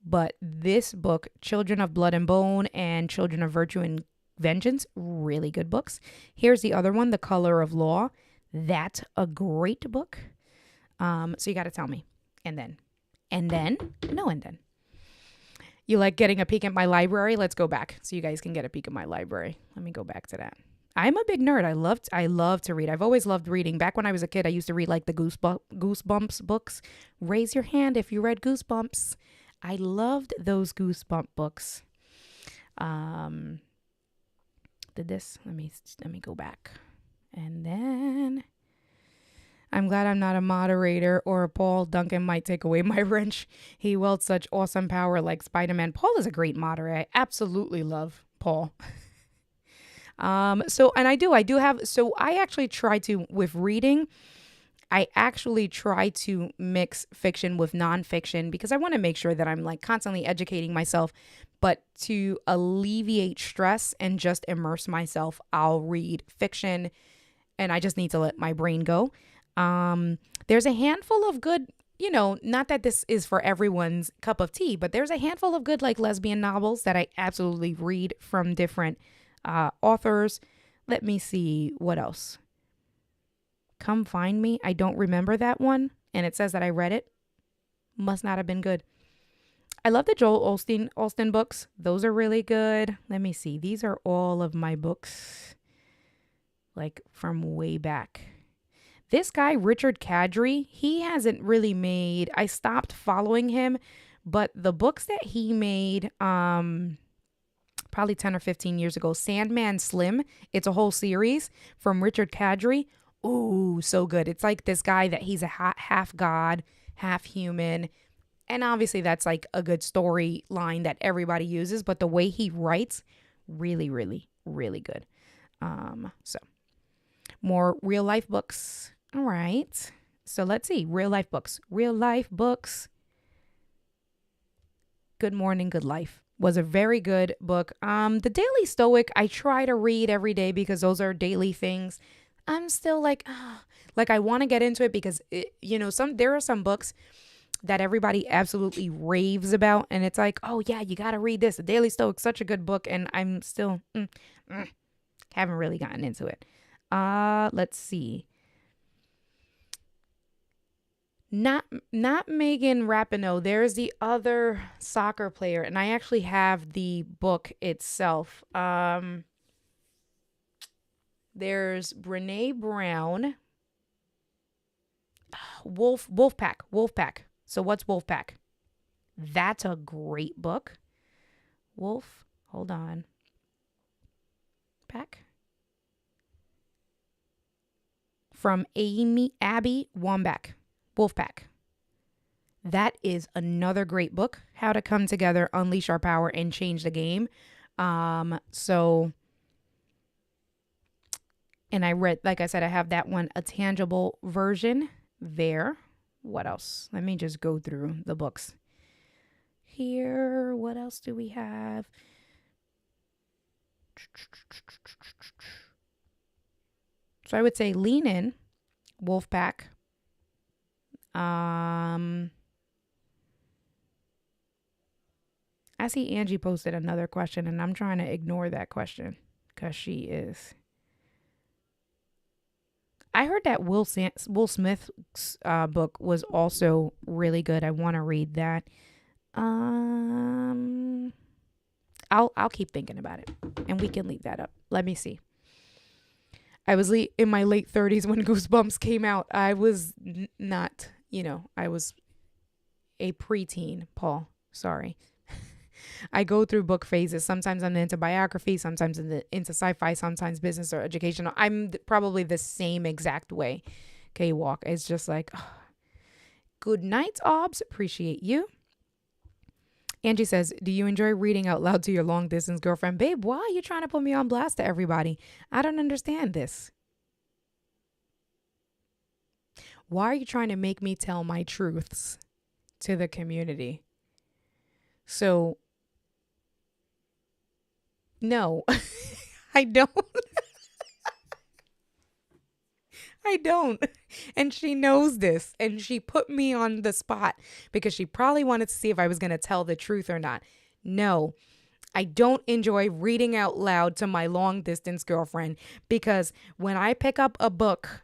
but this book, Children of Blood and Bone and Children of Virtue and Vengeance, really good books. Here's the other one, The Color of Law. That's a great book. So you got to tell me. And then. You like getting a peek at my library? Let's go back so you guys can get a peek at my library. Let me go back to that. I'm a big nerd. I love to read. I've always loved reading. Back when I was a kid, I used to read like the Goosebumps books. Raise your hand if you read Goosebumps. I loved those Goosebump books. Did this? Let me go back. And then I'm glad I'm not a moderator or Paul Duncan might take away my wrench. He wields such awesome power like Spider-Man. Paul is a great moderator. I absolutely love Paul. I actually try to, with reading, I actually try to mix fiction with nonfiction because I want to make sure that I'm like constantly educating myself. But to alleviate stress and just immerse myself, I'll read fiction and I just need to let my brain go. There's a handful of good, not that this is for everyone's cup of tea, but there's a handful of good like lesbian novels that I absolutely read from different authors. Let me see what else. Come Find Me. I don't remember that one. And it says that I read it. Must not have been good. I love the Joel Osteen books. Those are really good. Let me see. These are all of my books like from way back. This guy, Richard Kadri, he hasn't really made, I stopped following him, but the books that he made probably 10 or 15 years ago, Sandman Slim, it's a whole series from Richard Kadri. Ooh, so good. It's like this guy that he's a half god, half human. And obviously that's like a good storyline that everybody uses, but the way he writes, really, really, really good. So more real life books. All right. So let's see. Real life books. Good Morning, Good Life was a very good book. The Daily Stoic, I try to read every day because those are daily things. I'm still like I want to get into it because there are some books that everybody absolutely raves about, and it's like, oh yeah, you got to read this. The Daily Stoic, such a good book, and I'm still haven't really gotten into it. Let's see. Not Megan Rapinoe. There's the other soccer player, and I actually have the book itself. There's Brene Brown. Wolfpack. So what's Wolfpack? That's a great book. Hold on. Pack. From Abby Wambach. Wolfpack. That is another great book. How to Come Together, Unleash Our Power, and Change the Game. And I read, like I said, I have that one, a tangible version there. What else? Let me just go through the books here. What else do we have? So I would say Lean In, Wolfpack. I see Angie posted another question, and I'm trying to ignore that question because she is. I heard that Will Smith's book was also really good. I want to read that. I'll keep thinking about it, and we can leave that up. Let me see. I was in my late 30s when Goosebumps came out. I was not, I was a preteen, Paul. Sorry. I go through book phases. Sometimes I'm into biography, sometimes into sci-fi, sometimes business or educational. I'm probably the same exact way. Okay, walk. It's just like, good night, Obs. Appreciate you. Angie says, do you enjoy reading out loud to your long distance girlfriend? Babe, why are you trying to put me on blast to everybody? I don't understand this. Why are you trying to make me tell my truths to the community? So, no, I don't. I don't. And she knows this. And she put me on the spot because she probably wanted to see if I was going to tell the truth or not. No, I don't enjoy reading out loud to my long distance girlfriend because when I pick up a book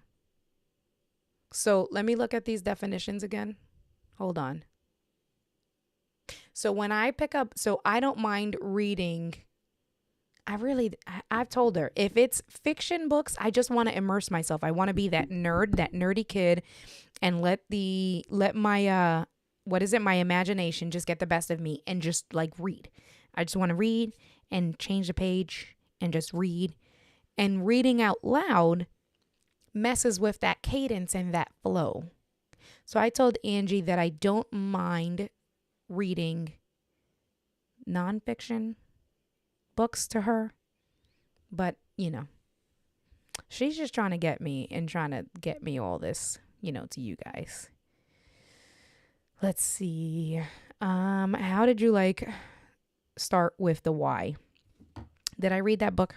So let me look at these definitions again. Hold on. So when I pick up, so I don't mind reading. I've told her if it's fiction books, I just want to immerse myself. I want to be that nerd, that nerdy kid, and let my what is it, my imagination just get the best of me and just like read. I just want to read and change the page and just read. And reading out loud messes with that cadence and that flow. So I told Angie that I don't mind reading nonfiction books to her, but she's just trying to get me all this, to you guys. Let's see. How did you start with the why? Did I read that book?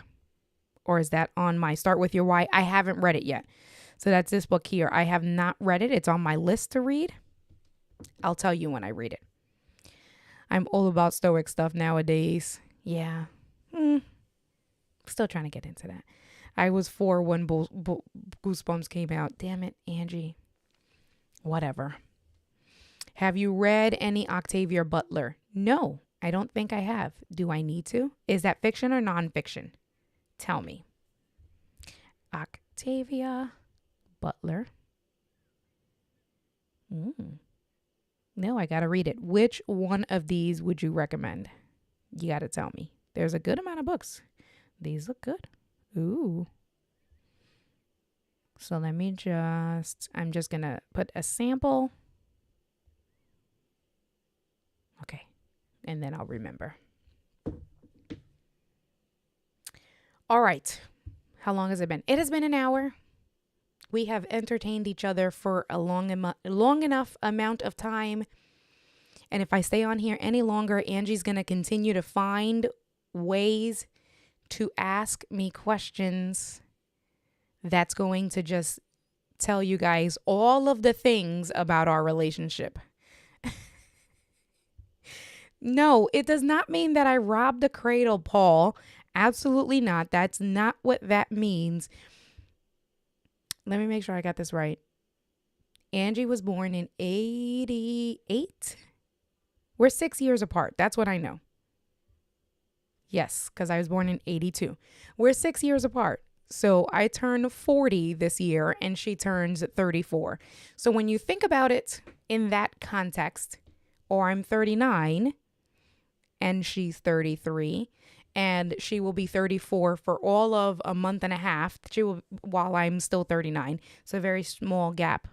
Or is that on my Start With Your Why? I haven't read it yet. So that's this book here. I have not read it. It's on my list to read. I'll tell you when I read it. I'm all about Stoic stuff nowadays. Yeah. Still trying to get into that. I was 4 when Goosebumps came out. Damn it, Angie. Whatever. Have you read any Octavia Butler? No, I don't think I have. Do I need to? Is that fiction or nonfiction? Tell me. Octavia Butler. No, I got to read it. Which one of these would you recommend? You got to tell me. There's a good amount of books. These look good. Ooh. So I'm just going to put a sample. Okay. And then I'll remember. All right. How long has it been? It has been an hour. We have entertained each other for a long enough amount of time. And if I stay on here any longer, Angie's going to continue to find ways to ask me questions that's going to just tell you guys all of the things about our relationship. No, it does not mean that I robbed the cradle, Paul. Absolutely not. That's not what that means. Let me make sure I got this right. Angie was born in 88. We're 6 years apart. That's what I know. Yes, because I was born in 82. We're 6 years apart. So I turn 40 this year and she turns 34. So when you think about it in that context, or I'm 39 and she's 33, and she will be 34 for all of a month and a half while I'm still 39. So a very small gap.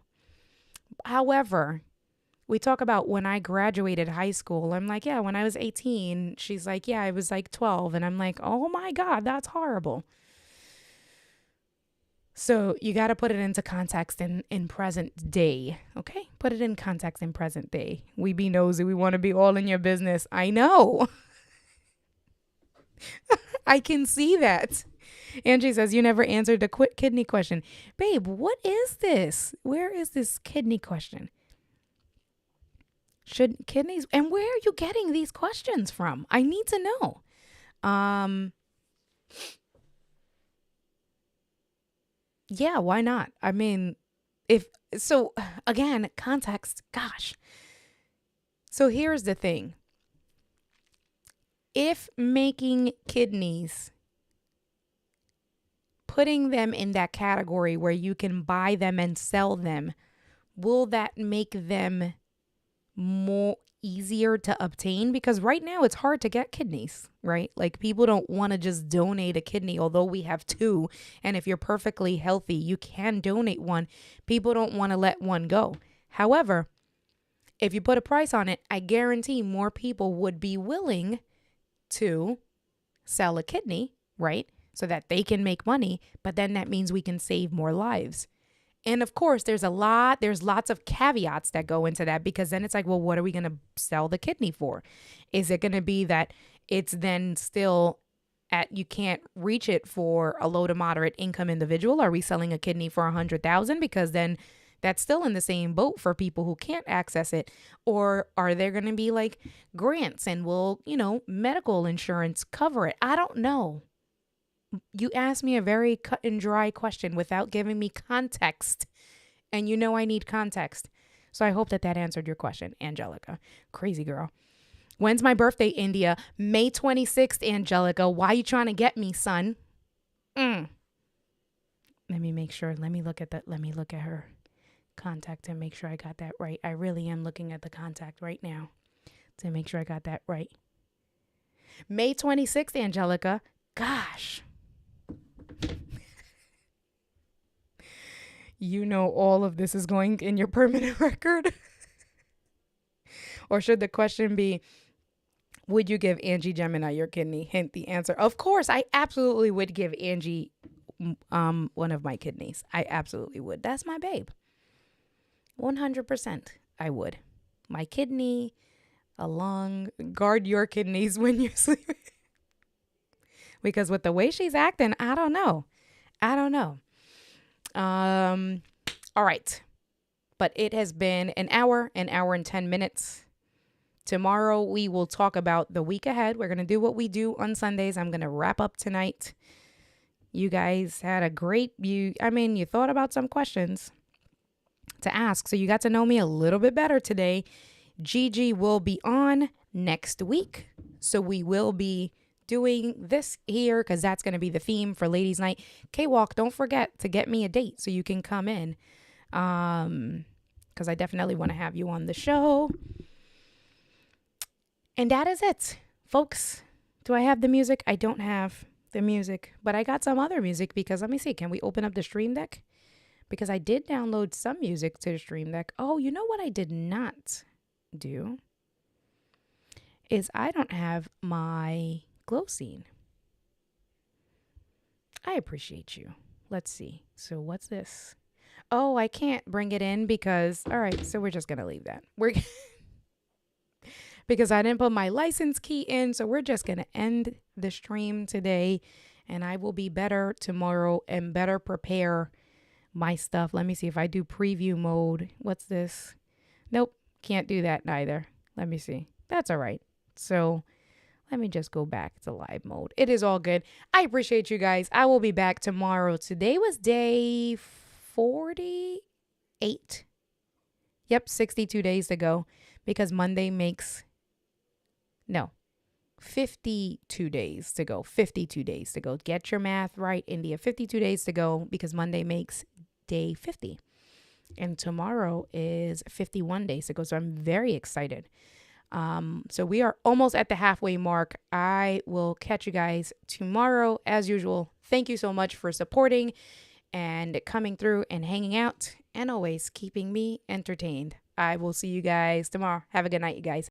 However, we talk about when I graduated high school. I'm like, yeah, when I was 18. She's like, yeah, I was 12. And I'm like, oh my God, that's horrible. So you got to put it into context in present day. Okay? Put it in context in present day. We be nosy. We want to be all in your business. I know. I can see that. Angie says, you never answered the kidney question. Babe, what is this? Where is this kidney question? Should kidneys, and where are you getting these questions from? I need to know. Yeah, why not? I mean, again, context, gosh. So here's the thing. If making kidneys, putting them in that category where you can buy them and sell them, will that make them more easier to obtain? Because right now it's hard to get kidneys, right? Like people don't want to just donate a kidney, although we have 2. And if you're perfectly healthy, you can donate one. People don't want to let one go. However, if you put a price on it, I guarantee more people would be willing to sell a kidney, right? So that they can make money, but then that means we can save more lives. And of course, there's lots of caveats that go into that, because then it's like, well, what are we going to sell the kidney for? Is it going to be that it's then still you can't reach it for a low to moderate income individual? Are we selling a kidney for $100,000? Because then that's still in the same boat for people who can't access it. Or are there going to be grants and will, medical insurance cover it? I don't know. You asked me a very cut and dry question without giving me context And you know I need context. So I hope that that answered your question, Angelica. Crazy girl. When's my birthday, India? May 26th, Angelica. Why you trying to get me, son? Let me make sure. Let me look at that. Let me look at her contact and make sure I got that right. I really am looking at the contact right now to make sure I got that right. May 26th, Angelica. Gosh. You know all of this is going in your permanent record? Or should the question be, would you give Angie Gemini your kidney? Hint the answer. Of course, I absolutely would give Angie one of my kidneys. I absolutely would. That's my babe. 100% I would. My kidney, a lung, guard your kidneys when you're sleeping. Because with the way she's acting, I don't know. All right. But it has been an hour and 10 minutes. Tomorrow we will talk about the week ahead. We're going to do what we do on Sundays. I'm going to wrap up tonight. You guys had a great, you thought about some questions to ask. So you got to know me a little bit better today. Gigi will be on next week. So we will be doing this here because that's going to be the theme for Ladies Night. K-Walk, don't forget to get me a date so you can come in. Because I definitely want to have you on the show. And that is it, folks. Do I have the music? I don't have the music, but I got some other music because let me see. Can we open up the Stream Deck? Because I did download some music to the Stream Deck. Oh, you know what I did not do is I don't have my glow scene. I appreciate you. Let's see. So what's this? Oh, I can't bring it in because, all right, so we're just going to leave that. Because I didn't put my license key in, so we're just going to end the stream today, and I will be better tomorrow and better prepare my stuff. Let me see if I do preview mode. What's this? Nope, can't do that neither. Let me see. That's all right. So let me just go back to live mode. It is all good. I appreciate you guys. I will be back tomorrow. Today was day 48. Yep, 62 days to go because Monday makes... No, 52 days to go. 52 days to go. Get your math right, India. 52 days to go because Monday makes day 50. And tomorrow is 51 days to go. So I'm very excited. So we are almost at the halfway mark. I will catch you guys tomorrow as usual. Thank you so much for supporting and coming through and hanging out and always keeping me entertained. I will see you guys tomorrow. Have a good night, you guys.